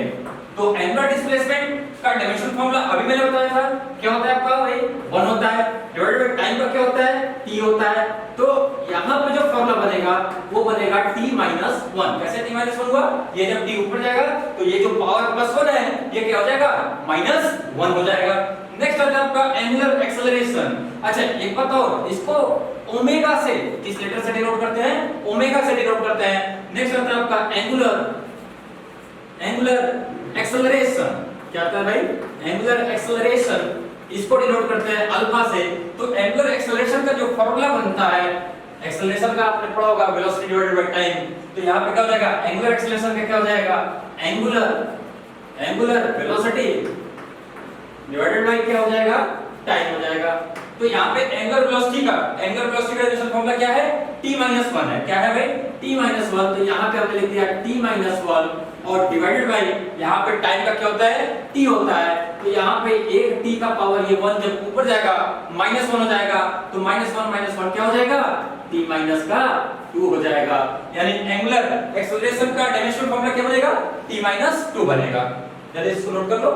तो एंगुलर डिस्प्लेसमेंट का डायमेंशन फार्मूला अभी मैंने बताया था, क्या होता है आपका भाई, 1 होता है, डिवाइडेड बाय टाइम का क्या होता है, t होता है। तो यहां पे जो फार्मूला बनेगा वो बनेगा t - 1। कैसे t - 1 हुआ, ये जब t ऊपर जाएगा तो ये जो पावर प्लस 1 है ये क्या हो जाएगा, -1 हो जाएगा। नेक्स्ट आता है आपका एंगुलर एक्सेलरेशन। अच्छा एक बात और, इसको ओमेगा से, किस लेटर से डिनोट करते हैं, ओमेगा से डिनोट करते हैं। नेक्स्ट आता है आपका एंगुलर एक्सेलरेशन। क्या आता है भाई, एंगुलर एक्सेलरेशन, इसको डिनोट करते हैं अल्फा से। तो एंगुलर एक्सेलरेशन का जो फार्मूला बनता है, एक्सेलरेशन का आपने पढ़ा होगा, वेलोसिटी डिवाइडेड बाय टाइम। तो यहां पे क्या हो जाएगा, एंगुलर एक्सेलरेशन का क्या हो जाएगा, एंगुलर वेलोसिटी डिवाइडेड बाय क्या हो जाएगा, टाइम हो जाएगा। तो यहाँ पे एंगुलर वेलोसिटी का डायमेंशन फार्मूला क्या है, t - 1 है। क्या है भाई, t - 1। तो यहाँ पे हमने लिख दिया t - 1 और डिवाइडेड बाय यहाँ पे टाइम का क्या होता है, t होता है। तो यहाँ पे एक t का पावर ये 1 जब ऊपर जाएगा -1 हो जाएगा। तो -1 क्या हो जाएगा, t - का 2 हो जाएगा। यानी एंगुलर एक्सेलरेशन का डायमेंशन फार्मूला क्या बनेगा, t - 2 बनेगा। जल्दी इसको नोट कर लो।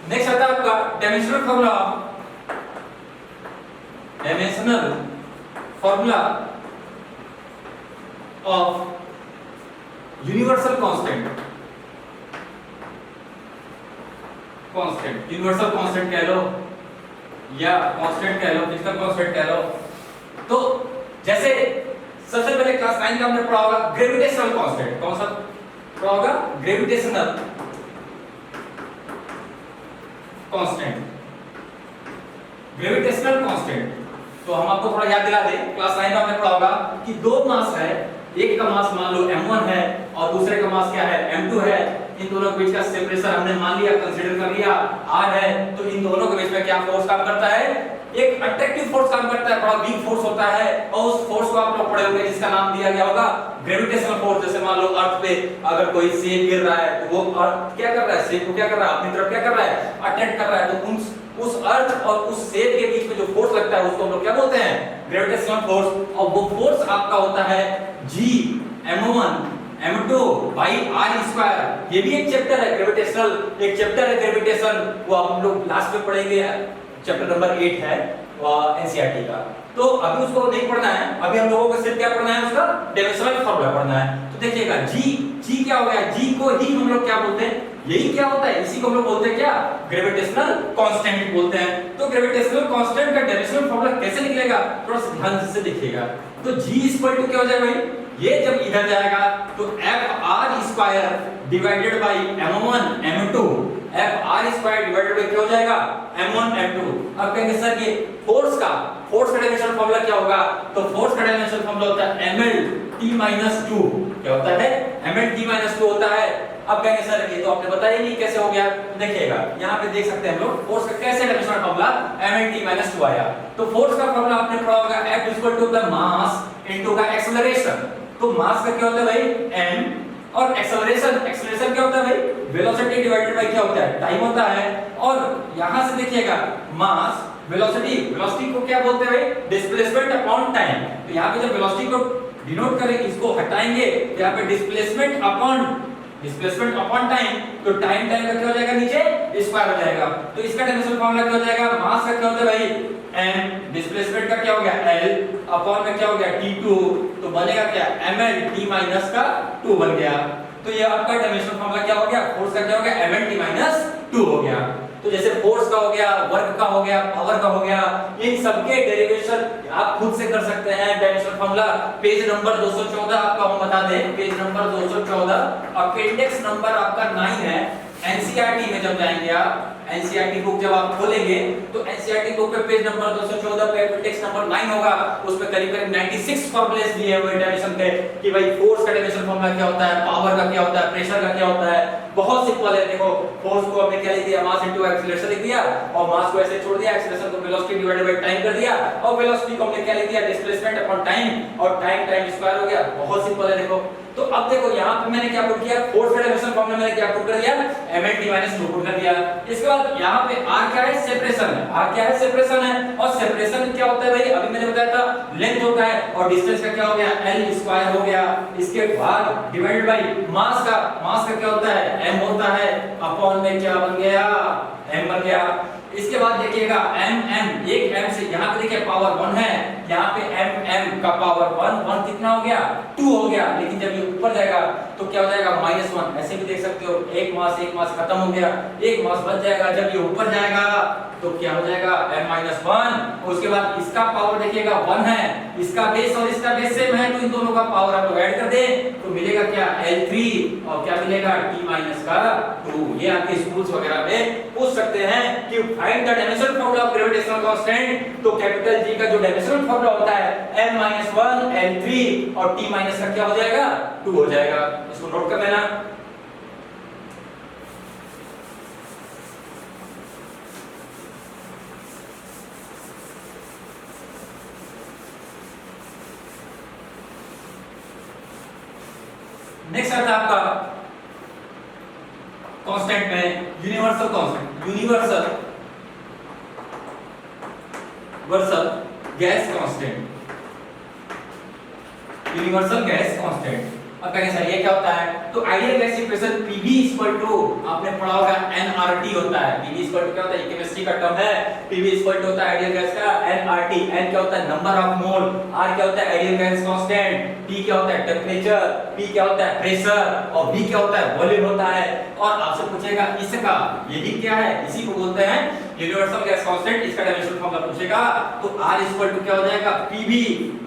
नेक्स्ट आता है आपका dimensional formula of universal constant, universal constant कह लो या कांस्टेंट कह लो, फिजिकल कांस्टेंट कह लो। तो जैसे सबसे पहले क्लास 9 का हमने पढ़ा होगा ग्रेविटेशनल कांस्टेंट। कौन सा पढ़ा होगा? Gravitational constant, gravitational constant. तो हम आपको थोड़ा याद दिला दें, क्लास 9 में हमने पढ़ा होगा कि दो मास है, एक का मास मान लो m1 है और दूसरे का मास क्या है? m2 है। इन दोनों के बीच का सेपरेशन हमने मान लिया, कंसीडर कर लिया r है। तो इन दोनों के बीच में क्या फोर्स काम करता है? एक अट्रैक्टिव फोर्स काम करता है, बड़ा वीक फोर्स होता है। और उस फोर्स को आप लोग पढ़े होंगे जिसका नाम दिया गया होगा ग्रेविटेशनल फोर्स। जैसे मान लो अर्थ पे अगर कोई सेब गिर रहा है तो वो अर्थ क्या कर रहा है? सेब को क्या कर रहा है? अपनी तरफ क्या कर रहा है? अट्रैक्ट कर रहा है। तो उस अर्थ और उस सेब के बीच में जो फोर्स लगता है उसको हम लोग क्या बोलते हैं? Gravitational force. और वो फोर्स आपका होता है G m1 m2 by r²। ये भी एक चैप्टर है ग्रेविटेशनल, एक चैप्टर है ग्रेविटेशन, वो हम लोग लास्ट में पढ़ेंगे, चैप्टर नंबर 8 है एनसीईआरटी का। तो अभी उसको नहीं पढ़ना है, अभी हम लोगों को सिर्फ क्या पढ़ना है? उसका डायमेंशनल फार्मूला पढ़ना है। तो देखिएगा G क्या हो गया? G को ही हम लोग क्या बोलते हैं? यही क्या होता है? इसी को हम लोग बोलते हैं क्या? ग्रेविटेशनल कांस्टेंट बोलते हैं। तो ग्रेविटेशनल कांस्टेंट का डायमेंशनल फार्मूला कैसे निकलेगा? थोड़ा सा ध्यान से देखिएगा। तो G क्या हो जाएगा भाई? ये जब इधर जाएगा तो Fr² divided by m1 m2, Fr² divided by क्या हो जाएगा? m1 m2। अब कहेंगे सर ये फोर्स का डायमेंशनल फार्मूला क्या होगा? तो फोर्स का डायमेंशनल फार्मूला होता है mlt-2। क्या होता है? mlt-2 होता है। अब कहेंगे सर ये तो आपने बताया ही नहीं, कैसे हो गया? देखिएगा यहाँ पे देख सकते हैं हम लोग फोर्स का कैसे डायमेंशनल फार्मूला mlt-2 आया। तो फोर्स का फार्मूला आपने पढ़ा होगा F equal to the mass into का एक्सेलरेशन। तो मास का क्या होता है भाई? m, और एक्सेलरेशन क्या होता है भाई? वेलोसिटी डिवाइडेड बाय क्या होता है? टाइम होता है। और यहां से देखिएगा मास वेलोसिटी को क्या बोलते हैं भाई? Displacement upon time. तो यहाँ पे जब वेलोसिटी को डिनोट करेंगे, इसको हटाएंगे तो यहाँ पे डिस्प्लेसमेंट अपॉन टाइम, तो टाइम का क्या हो जाएगा? नीचे स्क्वायर हो जाएगा। तो इसका डायमेंशनल फार्मूला क्या हो जाएगा? मास का क्या होता है भाई? m, डिस्प्लेसमेंट का क्या हो गया? L, अपॉन में क्या हो गया? t2। तो बनेगा क्या? mlt-2 बन गया। तो ये आपका डायमेंशनल फार्मूला क्या हो गया? फोर्स का क्या हो गया? mlt-2 हो गया। तो जैसे फोर्स का हो गया, वर्क का हो गया, पावर का हो गया, इन सबके डेरिवेशन आप खुद से कर सकते हैं। डायमेंशनल फार्मूला पेज नंबर 214 आपका हम बता दें, पेज नंबर 214 अपेंडिक्स नंबर आपका 9 है। एनसीईआरटी में जब जाएंगे आप, एनसीईआरटी बुक जब आप खोलेंगे तो एनसीईआरटी बुक पे पेज नंबर 214 पे अपेंडिक्स नंबर 9 होगा। उसमें करीब करीब 96 फार्मूलेस दिए हुए डायमेंशन के कि भाई फोर्स का डायमेंशन फार्मूला क्या होता है, पावर का क्या होता है, प्रेशर का क्या होता है। बहुत सिंपल है। देखो फोर्स को हमने क्या लिख दिया? मास इनटू एक्सीलरेशन लिख दिया, और मास को ऐसे छोड़ दिया, एक्सीलरेशन को वेलोसिटी डिवाइडेड बाय टाइम कर दिया, और वेलोसिटी को हमने क्या लिख दिया? डिस्प्लेसमेंट अपॉन टाइम, और टाइम स्क्वायर हो गया। बहुत सिंपल है। देखो तो अब देखो यहाँ पे मैंने क्या पुट किया? फोर्स का डायमेंशन फार्मूला मैंने क्या पुट कर दिया? mlt-2 पुट कर दिया। इसके बाद यहाँ पे r क्या है? सेपरेशन है। r क्या है? सेपरेशन है। और सेपरेशन क्या होता है भाई? अभी मैंने बताया था लेंथ होता है, और डिस्टेंस का क्या हो गया? l² हो गया। इसके बाद डिवाइडेड बाय मास का क्या होता है? m होता है, अपॉन में क्या बन गया? m बन गया। इसके बाद देखिएगा m एक m से यहाँ पे देखिए पावर 1 है, यहाँ पे m का पावर 1 कितना हो गया? 2 हो गया। लेकिन जब ये ऊपर जाएगा तो क्या हो जाएगा? -1। ऐसे भी देख सकते हो, एक मास खत्म हो गया, एक मास बच जाएगा। जब ये ऊपर जाएगा तो क्या हो जाएगा? m-1। उसके बाद इसका पावर देखिएगा 1 है, इसका बेस और इसका बेस सेम है, तो इन दोनों का पावर आप लोग ऐड कर दें तो मिलेगा क्या? L3, और क्या मिलेगा? t-2। ये आपके स्कूल्स वगैरह में पूछ सकते हैं कि find the dimensional formula of gravitational constant. तो कैपिटल G का जो डायमेंशनल फार्मूला होता है m-1 L3, और t- का क्या हो जाएगा? 2 हो जाएगा। इसको नोट कर लेना। नेक्स्ट आता है आपका कांस्टेंट में universal constant, universal gas constant. अब कहेंगे सर ये क्या होता है, तो ideal gas equation Pv equal to आपने पढ़ा होगा nRT होता है। Pv इक्वल टू क्या होता है, ये केमिस्ट्री का टर्म है। Pv इक्वल टू होता है आइडियल गैस का nRT। n क्या होता है, नंबर ऑफ मोल। r क्या होता है, आइडियल गैस कांस्टेंट। t क्या होता है, टेंपरेचर। p क्या होता है, प्रेशर। और v क्या होता है, वॉल्यूम होता है। और आपसे पूछेगा इसका, ये भी क्या है, इसी को बोलते हैं यूनिवर्सल गैस कांस्टेंट। इसका डायमेंशन फॉर्मूला पूछेगा तो r इक्वल टू क्या हो जाएगा, Pv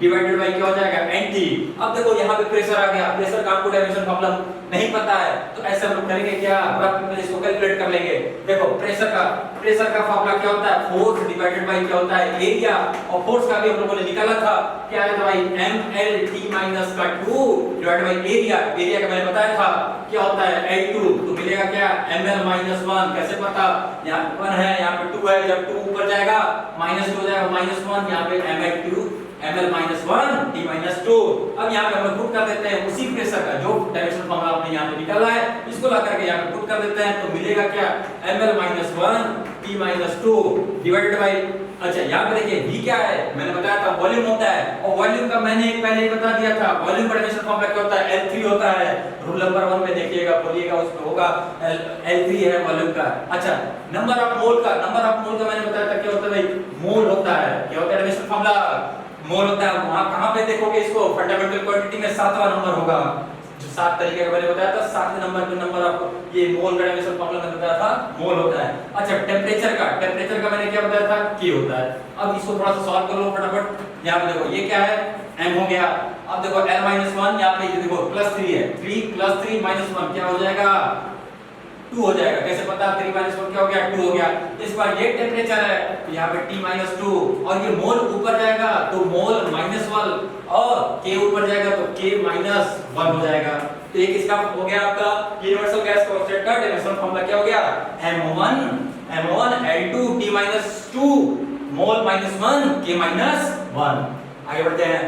डिवाइडेड बाय क्या हो जाएगा, nt। अब देखो यहाँ पे प्रेशर आ गया, प्रेशर का आपको डायमेंशन फॉर्मूला नहीं पता है तो ऐसे हम लोग करेंगे क्या, पहले इसको कैलकुलेट कर लेंगे। देखो प्रेशर का फॉर्मूला क्या होता है, फोर्स डिवाइडेड बाय क्या होता है, एरिया। और फोर्स का भी हम लोगों ने निकाला था, क्या है भाई, mlt माइनस का 2 डिवाइडेड बाय एरिया। एरिया का मैंने बताया था क्या होता है, L2। तो मिलेगा क्या, ml माइनस 1। कैसे पता, यहाँ 1 है, यहाँ पे 2 है, जब 2 ऊपर जाएगा माइनस 2 हो जाएगा, -1। यहाँ पे ml2 ml minus 1 t minus 2। अब यहाँ पे हम लोग पुट कर देते हैं उसी प्रेशर का जो डायमेंशन फॉर्मूला आपने यहाँ पे निकाला है, इसको ला करके यहाँ पे पुट कर देते हैं तो मिलेगा क्या, ml minus 1 t minus 2 divided by, अच्छा यहाँ पे देखिए v क्या है, मैंने बताया था वॉल्यूम होता है। और वॉल्यूम का मैंने पहले ही बता दिया था, वॉल्यूम का डायमेंशन फॉर्मूला क्या होता है, L3 होता है। रूल नंबर 1 में देखिएगा, बोलिएगा, उसमें होगा L3 है वॉल्यूम का। अच्छा नंबर ऑफ मोल का मैंने बताया था क्या होता है भाई, मोल होता है। क्या होता है डायमेंशन फॉर्मूला, मोल होता है। वहां कहां पे देखोगे इसको, फंडामेंटल क्वांटिटी में 7वां नंबर होगा, जो 7 तरीके का मैंने बताया था, 7वें नंबर पे नंबर आपको ये मोल का डायमेंशन फॉर्मूला मैंने बताया था, मोल होता है। अच्छा टेंपरेचर का मैंने क्या बताया था, K होता है। अब इसको थोड़ा सा सॉल्व कर लो फटाफट। यहां पे देखो ये क्या है, m हो गया। अब देखो l-1, यहां पे ये देखो +3 है, 3 + 3 -1 क्या हो जाएगा, 2 हो जाएगा। कैसे पता, 3 - 1 क्या हो गया, 2 हो गया। इस बार ये टेंपरेचर है तो यहाँ पे T-2 और ये मोल ऊपर जाएगा तो मोल -1 और K ऊपर जाएगा तो K -1 हो जाएगा। तो एक इसका हो गया आपका यूनिवर्सल गैस कांस्टेंट का डायमेंशन फॉर्मूला क्या हो गया, m1 L2 T-2 मोल -1 K -1। आगे बढ़ते हैं।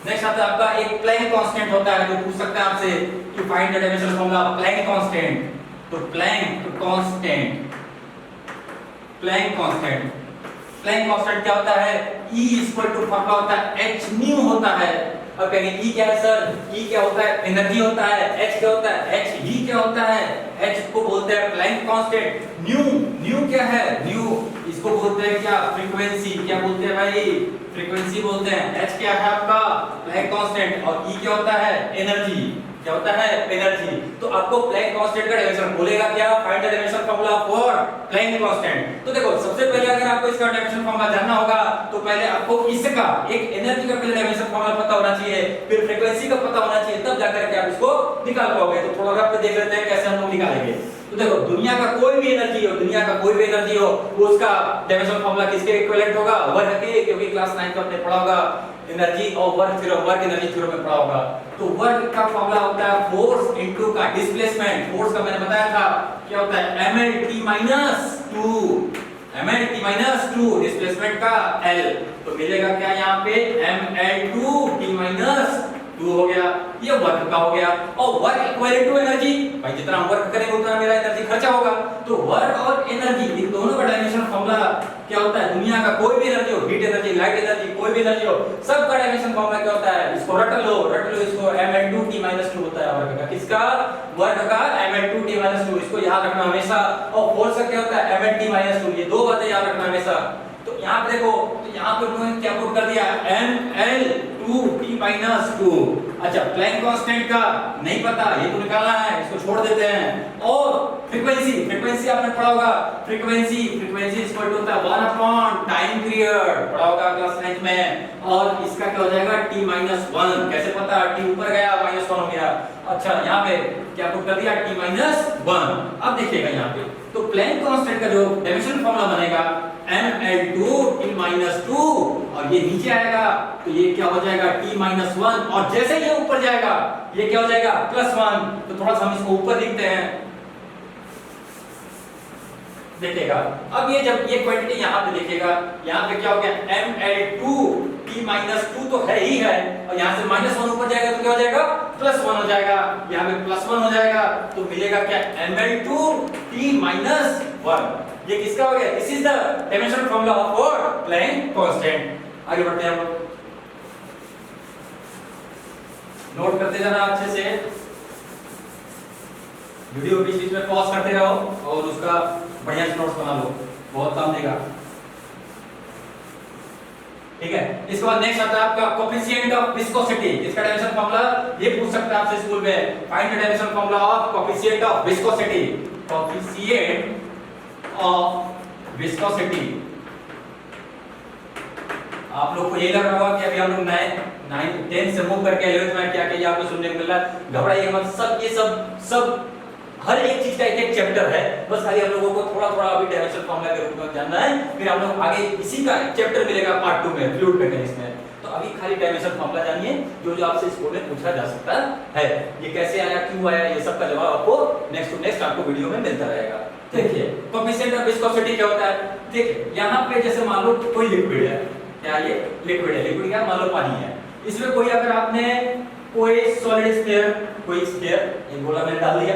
नेक्स्ट आता है आपका एक प्लैंक कांस्टेंट होता है, जो पूछ सकता है आपसे कि find the dimension formula Planck constant. तो प्लैंक कांस्टेंट क्या होता है, E इक्वल टू फॉर्मूला होता है h न्यू होता है। अब कहेंगे E क्या है सर, E क्या होता है, एनर्जी होता है। H क्या होता है, h ही क्या होता है, h को बोलते हैं प्लैंक कांस्टेंट। न्यू क्या है, न्यू इसको बोलते हैं क्या, फ्रीक्वेंसी। क्या बोलते हैं भाई, फ्रीक्वेंसी बोलते हैं। h क्या है आपका प्लैंक कांस्टेंट और E क्या होता है, एनर्जी। क्या होता है, एनर्जी। तो आपको प्लैंक कांस्टेंट का डायमेंशन बोलेगा क्या, find the dimension formula for Planck constant. तो देखो सबसे पहले अगर आपको इसका डायमेंशन फॉर्मूला जानना होगा तो पहले आपको इसका एक एनर्जी का पहले डायमेंशन फॉर्मूला पता होना चाहिए, फिर फ्रीक्वेंसी का पता होना चाहिए, तब जाकर के आप इसको निकाल पाओगे। तो थोड़ा रफ पे देख लेते हैं कैसे हम लोग निकालेंगे। तो देखो दुनिया का कोई भी एनर्जी हो उसका डायमेंशन फॉर्मूला किसके इक्विवेलेंट होगा, वर्क के, क्योंकि क्लास 9 में आपने पढ़ा होगा एनर्जी और वर्क एनर्जी थ्योरम में पढ़ा होगा। तो वर्क का फॉर्मूला होता है फोर्स इनटू का डिस्प्लेसमेंट। फोर्स का मैंने बताया था क्या होता है, mlt-2 डिस्प्लेसमेंट का L। तो मिलेगा क्या यहाँ पे, ml2t-2 हो गया, ये वर्क का हो गया। और वर्क इक्वल टू एनर्जी, भाई जितना हम वर्क करेंगे उतना मेरा एनर्जी खर्चा होगा। तो वर्क और एनर्जी इन दोनों का डायमेंशन फॉर्मूला क्या होता है, दुनिया का कोई भी एनर्जी हो, हीट एनर्जी, लाइट एनर्जी, कोई भी एनर्जी हो, सब का डायमेंशन फॉर्मूला क्या होता है, इसको रट लो इसको, ml2t-2 होता है वर्क का। किसका, वर्क का ml2t-2, इसको याद रखना हमेशा। और फोर्स का क्या होता है, mlt-2। ये दो बातें याद रखना हमेशा। तो यहाँ पे देखो, तो यहाँ पे उन्होंने क्या पुट कर दिया, ml2t-2। अच्छा प्लैंक कांस्टेंट का नहीं पता, ये तो निकालना है, इसको छोड़ देते हैं। और फ्रीक्वेंसी आपने पढ़ा होगा, फ्रीक्वेंसी इक्वल टू होता है 1 टाइम पीरियड, पढ़ा होगा क्लास 9 में। और इसका क्या हो जाएगा, t-1। कैसे पता, t ऊपर गया -1 हो गया। अच्छा यहाँ पे क्या पुट कर दिया, t-1। अब देखिएगा यहाँ पे तो प्लैंक कांस्टेंट का जो डायमेंशन फॉर्मूला बनेगा ml2t-2 और ये नीचे आएगा तो ये क्या हो जाएगा, t-1। और जैसे ये ऊपर जाएगा ये क्या हो जाएगा, +1। तो थोड़ा सा हम इसको ऊपर लिखते हैं, देखिएगा। अब ये जब ये क्वांटिटी यहाँ पे देखिएगा, यहाँ पे क्या हो गया, ml2t-2 तो है ही है, और यहाँ से -1 ऊपर जाएगा तो क्या हो जाएगा, +1 हो जाएगा। यहाँ पे +1 हो जाएगा तो मिलेगा क्या, ml2t-1। ये किसका हो गया? This is the dimensional formula of what? Planck constant. आगे बढ़ते हैं हम लोग, नोट करते जाना अच्छे से, वीडियो बीच बीच में पॉज करते रहो और उसका बढ़िया से नोट्स बना लो, बहुत काम देगा। ठीक है, इसके बाद नेक्स्ट आता है आपका कोएफिशिएंट ऑफ विस्कोसिटी। इसका डायमेंशन फार्मूला ये पूछ सकते हैं आपसे स्कूल में, find the dimension formula of coefficient of viscosity. Coefficient of viscosity, आप लोग को ये लग रहा होगा कि अभी हम लोग 9 10 से मूव करके 11th में क्या क्या आपको सुनने को मिल रहा है। घबराइए मत, सब ये सब हर एक चीज का एक चैप्टर है, बस खाली हम लोगों को थोड़ा थोड़ा अभी डायमेंशन फार्मूला के रूप में जानना है, फिर हम लोग आगे इसी का चैप्टर मिलेगा पार्ट 2 में फ्लूइड मैकेनिक्स में। तो अभी खाली डायमेंशन फार्मूला जानिए, जो आपसे स्कूल में पूछा जा सकता है, ये कैसे आया, क्यों आया, ये सब का जवाब आपको नेक्स्ट टू नेक्स्ट आपको वीडियो में मिलता रहेगा। देखिए कोएफिशिएंट ऑफ विस्कोसिटी क्या होता है। देखिए यहाँ पे जैसे मान लो कोई लिक्विड है, क्या ये लिक्विड है, लिक्विड क्या मान लो पानी है, इसमें कोई अगर आपने कोई सॉलिड स्फीयर, कोई स्फीयर एक गोला में डाल दिया,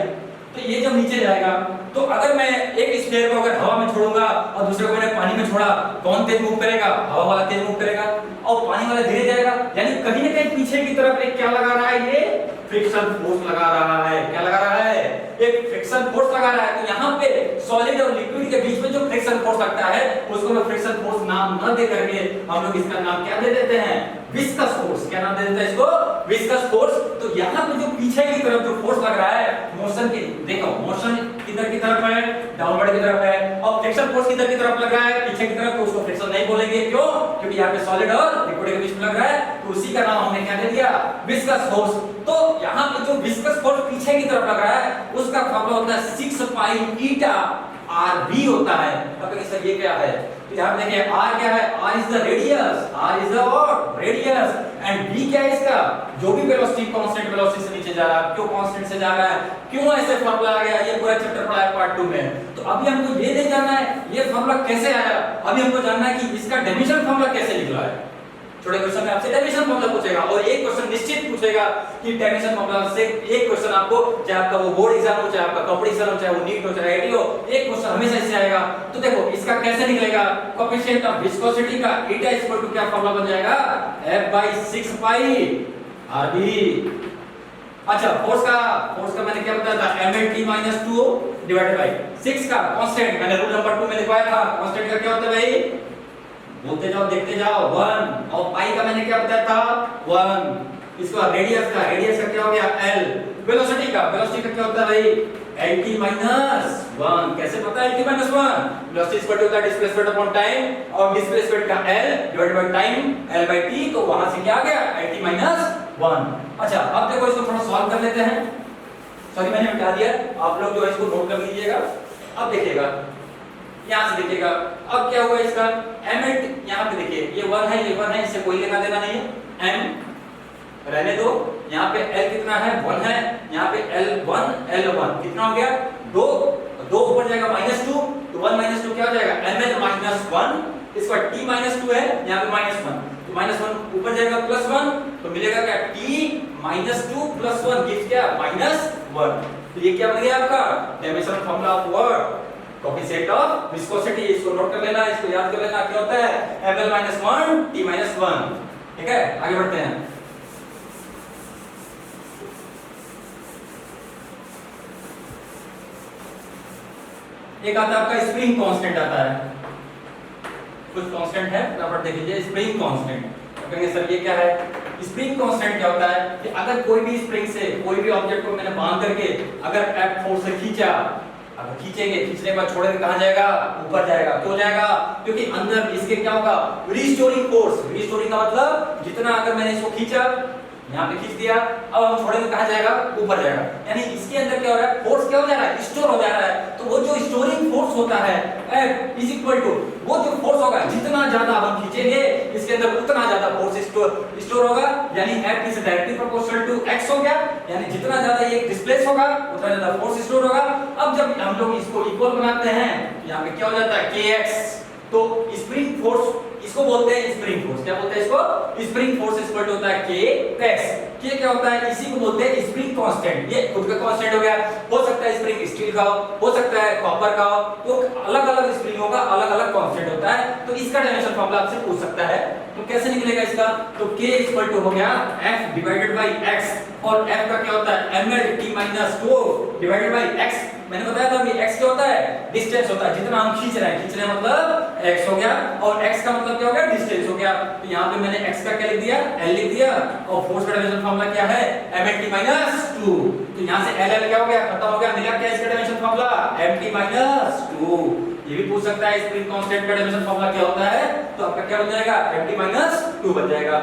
तो ये जब नीचे जाएगा, तो अगर मैं एक स्फीयर को अगर हवा में छोड़ूंगा और दूसरे को मैंने पानी में छोड़ा, कौन तेज मूव करेगा? हवा वाला तेज मूव करेगा और पानी वाला धीरे जाएगा। यानी कहीं ना कहीं पीछे की तरफ एक क्या लगा रहा है, ये फ्रिक्शन फोर्स लगा रहा है। क्या लगा रहा है? एक फ्रिक्शन फोर्स लगा रहा है। तो यहाँ पे सॉलिड और लिक्विड के बीच में जो फ्रिक्शन फोर्स लगता है, उसको मैं फ्रिक्शन फोर्स नाम न दे करके हम लोग इसका नाम क्या दे देते हैं? Viscous force. क्या नाम दे देते हैं इसको? Viscous force. तो यहाँ पे जो पीछे की तरफ जो फोर्स लग रहा है मोशन की, देखो मोशन किधर की तरफ है? डाउनवर्ड की तरफ है। और फ्रिक्शन फोर्स किधर की तरफ लग रहा है? पीछे की तरफ। तो उसको फ्रिक्शन नहीं बोलेंगे, क्यों? क्योंकि यहाँ पे सॉलिड और लिक्विड के बीच में लग रहा है, तो उसी का नाम हमने क्या दे दिया? Viscous force. तो यहाँ पे जो विस्कस फोर्स पीछे की तरफ लग रहा है, उसका फार्मूला होता है 6 पाई ईटा RV होता है। अब सर ये क्या है? तो यहाँ देखिए R क्या है? R is the radius, R is the what? Radius. And V क्या है इसका? जो भी वेलोसिटी कांस्टेंट वेलोसिटी से नीचे जा रहा है, क्यों कांस्टेंट से जा रहा है, क्यों ऐसे फार्मूला आ गया, ये पूरा चैप्टर पढ़ा है पार्ट 2 में। तो अभी हमको ये नहीं जानना है ये फार्मूला कैसे आया, अभी हमको जानना है कि इसका डायमेंशन फार्मूला कैसे निकला है। छोटे क्वेश्चन में आपसे डायमेंशन फार्मूला पूछेगा और एक क्वेश्चन निश्चित पूछेगा कि डायमेंशन फार्मूला से एक क्वेश्चन आपको, चाहे आपका वो बोर्ड एग्जाम हो, चाहे आपका कॉम्पिटिशन हो, चाहे वो नीट हो, चाहे आईआईटी हो, एक क्वेश्चन हमेशा इससे आएगा। तो देखो इसका कैसे निकलेगा? कोएफिशिएंट ऑफ विस्कोसिटी का ईटा इक्वल टू क्या फार्मूला बन जाएगा? F/6 पाई RV। अच्छा फोर्स का मैंने क्या बताया था? mLT-2 डिवाइडेड बाय 6 का कांस्टेंट, मैंने रूल नंबर 2 में लिखवाया था। कांस्टेंट का क्या होता है भाई? बोलते जाओ देखते जाओ 1। और पाई का मैंने क्या बताया था? 1। इसका रेडियस का क्या हो गया? L। वेलोसिटी का क्या होता है भाई? LT-1। कैसे पता है LT-1? वेलोसिटी इक्वल होता है डिस्प्लेसमेंट अपॉन टाइम, और डिस्प्लेसमेंट का L divided by time L/T। तो वहां से क्या आ गया? LT-1। अच्छा अब देखो इसको थोड़ा सॉल्व कर लेते हैं। सॉरी मैंने मिटा दिया, आप लोग जो है इसको नोट कर लीजिएगा। अब देखिएगा यहाँ से देखिएगा, अब क्या हुआ इसका? mLT यहाँ पे देखिए ये 1 है, ये 1 है, इससे कोई लेना देना नहीं है। m रहने दो, यहाँ पे L कितना है? 1 है, यहाँ पे L1 कितना हो गया? 2 ऊपर जाएगा -2, तो 1 - 2 क्या हो जाएगा? mL-1। इसका T-2 है, यहाँ पे -1, तो -1 ऊपर जाएगा +1, तो मिलेगा क्या? T-2 + 1 गिव्स क्या? -1। तो ये क्या बन गया आपका dimension formula of what? Coefficient of viscosity. इसको नोट कर लेना, इसको याद कर लेना, क्या होता है? mL-1 T-1। ठीक है, आगे बढ़ते हैं। एक आता है आपका स्प्रिंग कांस्टेंट आता है, कुछ कांस्टेंट है, फटाफट देख लीजिए। स्प्रिंग कांस्टेंट कहेंगे सर ये क्या है? स्प्रिंग कांस्टेंट क्या होता है कि अगर कोई भी स्प्रिंग से कोई भी ऑब्जेक्ट को मैंने बांध करके अगर F फोर्स से खींचा, अगर खींचेंगे, खींचने के बाद छोड़ेंगे, कहां जाएगा? ऊपर जाएगा। क्यों जाएगा? क्योंकि अंदर इसके क्या होगा? Restoring force. रिस्टोरिंग का मतलब जितना अगर मैंने इसको खींचा, यहाँ पे खींच दिया, अब हम छोड़ेंगे, कहां जाएगा? ऊपर जाएगा। यानी इसके अंदर क्या हो रहा है? फोर्स क्या हो जा रहा है? स्टोर हो जा रहा है। तो वो जो स्टोरिंग फोर्स होता है F इज इक्वल टू, वो जो फोर्स होगा जितना ज्यादा हम खींचेंगे इसके अंदर उतना ज्यादा फोर्स स्टोर होगा। यानी F is directly proportional to x हो गया, यानी जितना ज्यादा ये डिस्प्लेस होगा उतना ज्यादा फोर्स स्टोर होगा। अब जब हम लोग इसको इक्वल बनाते हैं, यहाँ पे क्या हो जाता है? kx। तो स्प्रिंग फोर्स इसको बोलते हैं स्प्रिंग फोर्स। क्या बोलते हैं इसको? स्प्रिंग फोर्स इक्वल टू होता है kx। k क्या होता है? इसी को बोलते हैं स्प्रिंग कांस्टेंट। ये खुद का कांस्टेंट हो गया। हो सकता है स्प्रिंग स्टील स्टील का हो सकता है कॉपर का, तो अलग अलग स्प्रिंगों का अलग अलग कांस्टेंट होता है, तो इसका डायमेंशन फॉर्मूला आपसे पूछ सकता है। तो कैसे निकलेगा इसका, तो k इक्वल टू हो गया f डिवाइडेड बाय x, और f का क्या होता है ml t minus 2 divided by x। मैंने बताया था कि x क्या होता है, डिस्टेंस होता है, जितना हम खींच रहे हैं मतलब x हो गया, और x का मतलब क्या हो गया, डिस्टेंस हो गया। तो यहाँ पे मैंने x का क्या लिख दिया, l लिख दिया, और फोर्स का डायमेंशन फार्मूला क्या है ml t माइनस 2। तो यहाँ से l क्या हो गया, खत्म हो गया, मिला क्या इसका डायमेंशन फार्मूला mt माइनस 2। ये भी पूछ सकता है स्प्रिंग कांस्टेंट का डायमेंशन फार्मूला क्या होता है, तो आपका क्या बन जाएगा mt माइनस 2 बन जाएगा।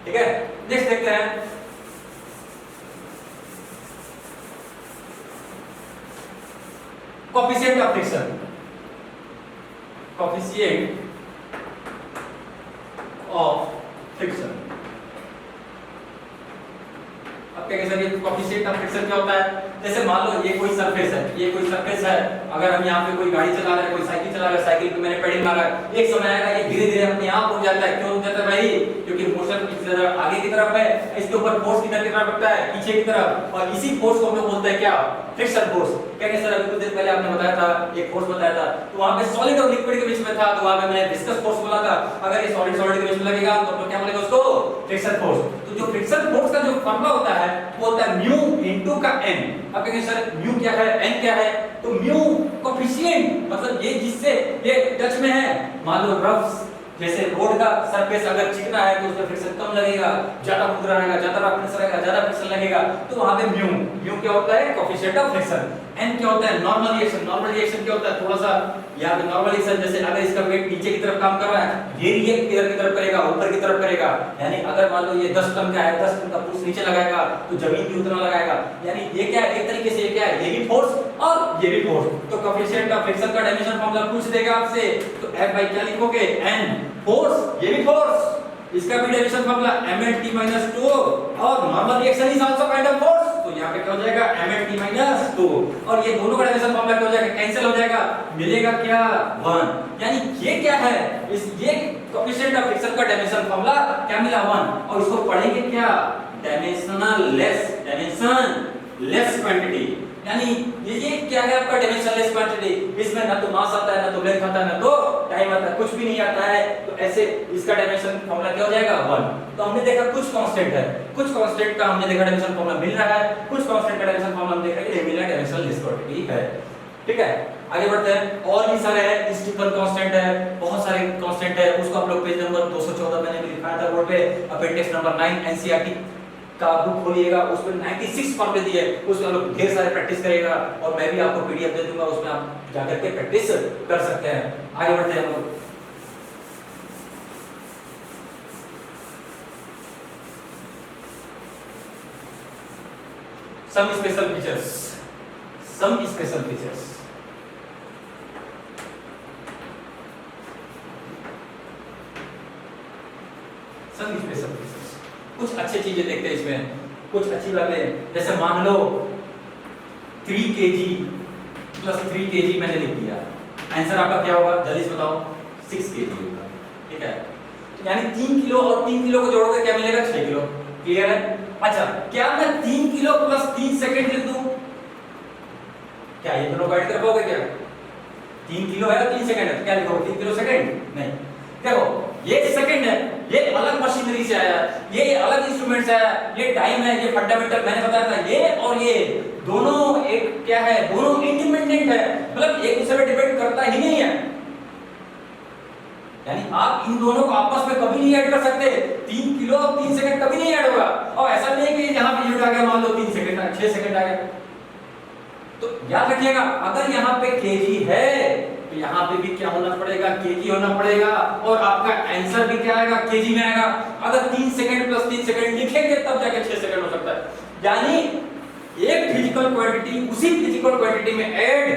ठीक है, नेक्स्ट देखते हैं। Coefficient of friction, coefficient of friction. अब क्या कह सकते हैं कोएफिशिएंट ऑफ फ्रिक्शन क्या होता है, जैसे मान लो ये कोई सरफेस है, ये कोई सरफेस है, अगर हम यहाँ पे कोई गाड़ी चला रहे हैं, कोई साइकिल चला रहा है, साइकिल पे मैंने पेडल मारा, एक समय आएगा ये धीरे धीरे अपने आप रुक जाता है। क्यों रुक जाता है भाई, क्योंकि मोशन आगे की तरफ है, इसके ऊपर फोर्स किधर की तरफ लगता है, पीछे की तरफ, और इसी फोर्स को हम लोग बोलते हैं क्या, फ्रिक्शन फोर्स। क्या सर अभी कुछ देर पहले आपने बताया था एक फोर्स बताया था, तो वहां पे सॉलिड और लिक्विड के बीच में था, तो वहां पे मैंने विस्कस फोर्स बोला था। अगर ये सॉलिड सॉलिड के बीच में लगेगा तो क्या बोलेगा उसको, फ्रिक्शन फोर्स। तो जो फ्रिक्शन फोर्स का जो फॉर्मूला होता है वो होता है म्यू इनटू का n। अब कहेंगे सर म्यू क्या है, n क्या है, तो म्यू कोएफिशिएंट मतलब ये जिससे ये टच में है, मान लो रफ जैसे रोड का सरफेस अगर चिकना है तो उसमें फ्रिक्शन कम लगेगा, ज्यादा खुरदरा रहेगा, ज्यादा रफ प्रेशर रहेगा, ज्यादा फ्रिक्शन लगेगा, तो वहां पे म्यू क्या होता है कोएफिशिएंट ऑफ फ्रिक्शन। n क्या होता है नॉर्मल रिएक्शन, नॉर्मल रिएक्शन क्या होता है थोड़ा सा याद, नॉर्मल रिएक्शन जैसे अगर इसका वेट नीचे की तरफ काम कर रहा है, ये रिएक्ट किधर की तरफ करेगा, ऊपर की तरफ करेगा। यानी अगर मान लो ये 10 टन का है, 10 टन का फोर्स नीचे लगाएगा तो जमीन भी उतना लगाएगा। यानी ये क्या है, एक तरीके से ये क्या है, ये भी फोर्स और ये भी फोर्स। तो कोएफिशिएंट ऑफ फ्रिक्शन का डायमेंशन फॉर्मूला पूछ देगा आपसे, तो F बाई क्या लिखोगे, n फोर्स, ये भी फोर्स, इसका भी डायमेंशन फॉर्मूला mlt माइनस 2, और normal reaction is also kind of force, तो यहां पे क्या हो जाएगा mlt माइनस 2, और ये दोनों का डायमेंशन फॉर्मूला क्या हो जाएगा, कैंसिल हो जाएगा, मिलेगा क्या 1। यानी ये क्या है, इस ये कोएफिशिएंट ऑफ फ्रिक्शन का डायमेंशन फॉर्मूला क्या मिला 1, और इसको पढ़ेंगे क्या, डायमेंशन लेस क्वांटिटी। यानी ये क्या है आपका डायमेंशन लेस क्वांटिटी, इसमें ना तो मास आता है, ना तो लेंथ आता है, ना तो टाइम आता है, कुछ भी नहीं आता है, तो ऐसे इसका डायमेंशन फॉर्मूला क्या हो जाएगा 1। तो हमने देखा कुछ कांस्टेंट है, कुछ कांस्टेंट का हमने देखा डायमेंशन फॉर्मूला मिल रहा है, कुछ कांस्टेंट का डायमेंशन फॉर्मूला हम देख रहे हैं ये मिला डायमेंशन लेस क्वांटिटी है। ठीक है, आगे बढ़ते हैं। और भी सारे हैं, स्टीफन कांस्टेंट है, बहुत सारे कांस्टेंट है, उसको आप लोग पेज नंबर 214 मैंने भी लिखा था बोर्ड पे, अपेंडिक्स नंबर 9 एनसीईआरटी का बुक खोलिएगा, उसमें 96 फॉर्मूले दिए, उसमें आप लोग ढेर सारे प्रैक्टिस करिएगा, और मैं भी आपको पीडीएफ दे दूंगा, उसमें आप जाकर के प्रैक्टिस कर सकते हैं। आगे बढ़ते हैं हम लोग। Some special features, some special features. Some special features, कुछ अच्छी चीजें देखते हैं इसमें, कुछ अच्छी बातें, जैसे मान लो 3 kg प्लस 3 kg मैंने लिख दिया, आंसर आपका क्या होगा जल्दी से बताओ, 6 kg होगा। ठीक है, यानी 3 किलो और 3 किलो को जोड़ोगे क्या मिलेगा, 6 किलो। क्लियर है। अच्छा, क्या मैं 3 किलो प्लस 3 सेकंड लिख दूं, क्या ये दोनों ऐड कर पाओगे क्या, 3 किलो है और 3 सेकंड है, क्या लिखोगे 3 किलो सेकंड, नहीं। देखो ये सेकंड है, ये अलग मशीनरी से आया, ये अलग इंस्ट्रूमेंट से आया, ये टाइम है, ये फंडामेंटल मैंने बताया था, ये और ये दोनों एक क्या है, दोनों इंडिपेंडेंट है, मतलब एक दूसरे पे डिपेंड करता ही नहीं है। यानी आप इन दोनों को आपस में कभी नहीं ऐड कर सकते, 3 किलो और 3 सेकंड कभी नहीं ऐड होगा। और ऐसा नहीं है कि यहां पे यूनिट आ गया, मान लो 3 सेकंड 6 सेकंड आ गया, तो याद रखिएगा अगर यहाँ पे केजी है तो यहाँ पे भी क्या होना पड़ेगा, केजी होना पड़ेगा, और आपका आंसर भी क्या आएगा, केजी में आएगा। अगर 3 सेकंड प्लस 3 सेकंड लिखेंगे तब जाके 6 सेकंड हो सकता है। यानी एक फिजिकल क्वांटिटी उसी फिजिकल क्वांटिटी में ऐड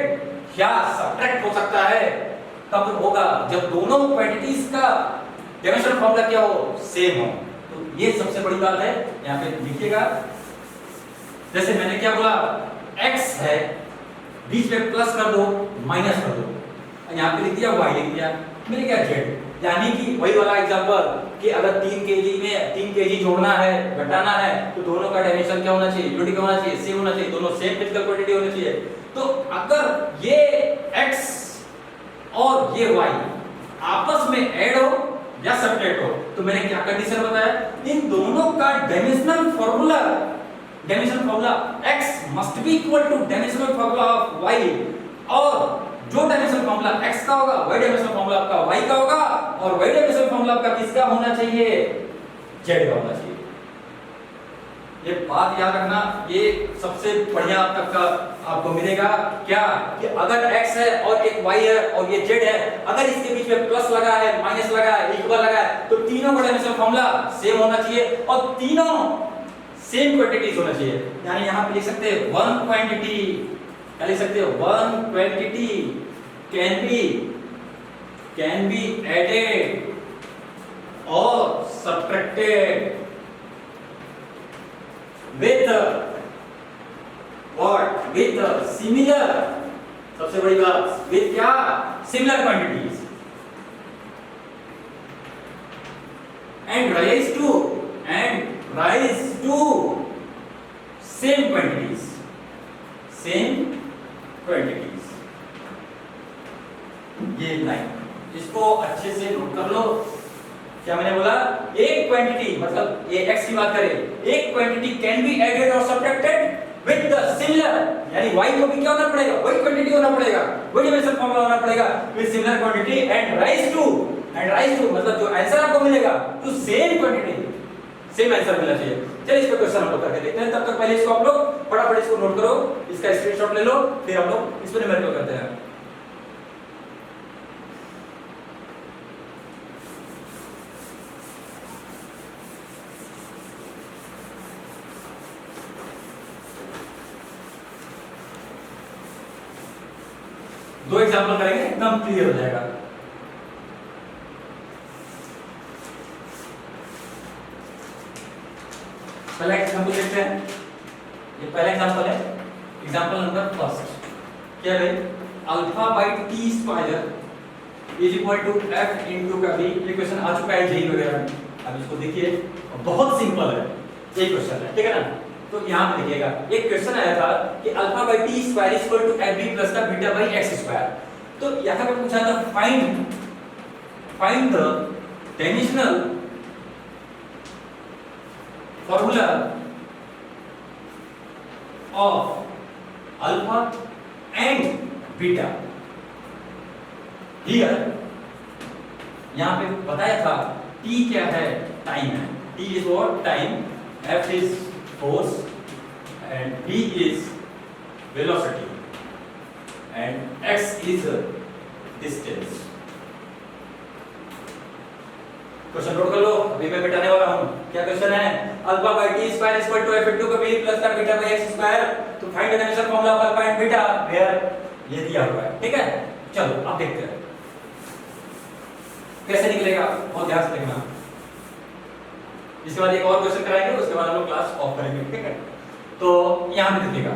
या सब्ट्रैक्ट हो सकता है, कब होगा, जब दोनों क्वांटिटीज का डायमेंशन फॉर्मूला क्या हो, सेम हो। तो ये सबसे बड़ी बात है, यहाँ पे लिखिएगा। जैसे मैंने क्या बोला, x है, बीच में प्लस कर दो, माइनस कर दो, यहाँ पे लिख दिया y लिख दिया, मिल गया z। यानी कि वही वाला एग्जांपल कि अगर 3 केजी में 3 केजी जोड़ना है, घटाना है, तो दोनों का डायमेंशन क्या होना चाहिए, यूनिट क्या होना चाहिए, सेम होना चाहिए, दोनों सेम फिजिकल क्वांटिटी होनी चाहिए। तो अगर ये x और ये y आपस में ऐड हो या सब्ट्रैक्ट हो, तो मैंने क्या कंडीशन बताया, इन दोनों का dimensional formula x must be equal two dimensional formula of y, और जो डायमेंशनल फार्मूला x का होगा वही डायमेंशनल फार्मूला आपका y का होगा, और वही डायमेंशनल फार्मूला आपका किसका होना चाहिए, z का होना चाहिए। ये बात याद रखना, ये सबसे बढ़िया तक का आपको मिलेगा क्या, कि अगर x है और एक y है और ये z है, अगर इसके बीच में प्लस लगा है, माइनस लगा है, इक्वल लगा है, तो तीनों का डायमेंशनल फार्मूला सेम होना चाहिए और तीनों सेम क्वांटिटीज होना चाहिए। यानी यहां पे लिख सकते हैं वन क्वांटिटी, क्या लिख सकते हो, one quantity can be added और subtracted with what, with similar, सबसे बड़ी बात, with क्या, similar quantities and rise to same quantities, ये लाइन, इसको अच्छे से नोट कर लो। क्या मैंने बोला, एक क्वांटिटी, मतलब ये x की बात करें, एक क्वांटिटी कैन बी एडेड और सब्ट्रैक्टेड विद द सिमिलर, यानी y को भी क्या होना पड़ेगा, वही क्वांटिटी होना पड़ेगा, वही डायमेंशन फार्मूला होना पड़ेगा with similar quantity and rise to मतलब जो आंसर आपको मिलेगा to same quantity, same answer मिलना चाहिए। चलिए इस पे क्वेश्चन हम लोग करके देखते हैं, तब तक पहले इसको आप लोग फटाफट इसको नोट करो, इसका स्क्रीनशॉट ले लो, फिर हम लोग इस पे न्यूमेरिकल करते हैं। दो एग्जांपल करेंगे, एकदम क्लियर हो जाएगा। पहला एग्जांपल देखते हैं, ये पहला एग्जांपल है, एग्जांपल नंबर फर्स्ट। क्या है, alpha by T square is equal to F into का बी। ये क्वेश्चन आ चुका है जेई वगैरह में, अब इसको देखिए, बहुत सिंपल है ये क्वेश्चन है, ठीक है ना। तो यहां पे देखिएगा, एक क्वेश्चन आया था कि alpha by T square is equal to f b plus का बीटा बाई एक्स स्क्वायर। तो यहां पे पूछा था find the dimensional formula of alpha and beta. Here यहां पे बताया था t क्या है, टाइम है, t is what, time, f is force and v is velocity and x is distance। Question note कर लो, अभी मैं मिटाने वाला हूं। क्या क्वेश्चन है, alpha by T square is equal to F into B plus का बीटा बाई एक्स स्क्वायर, तो find the dimension formula of alpha and beta, where ये दिया हुआ है, ठीक है। चलो अब देखते हैं कैसे निकलेगा, बहुत ध्यान से देखना। इसके बाद एक और क्वेश्चन कराएंगे, उसके बाद हम लोग क्लास ऑफ करेंगे, ठीक है। तो यहां पे देखिएगा,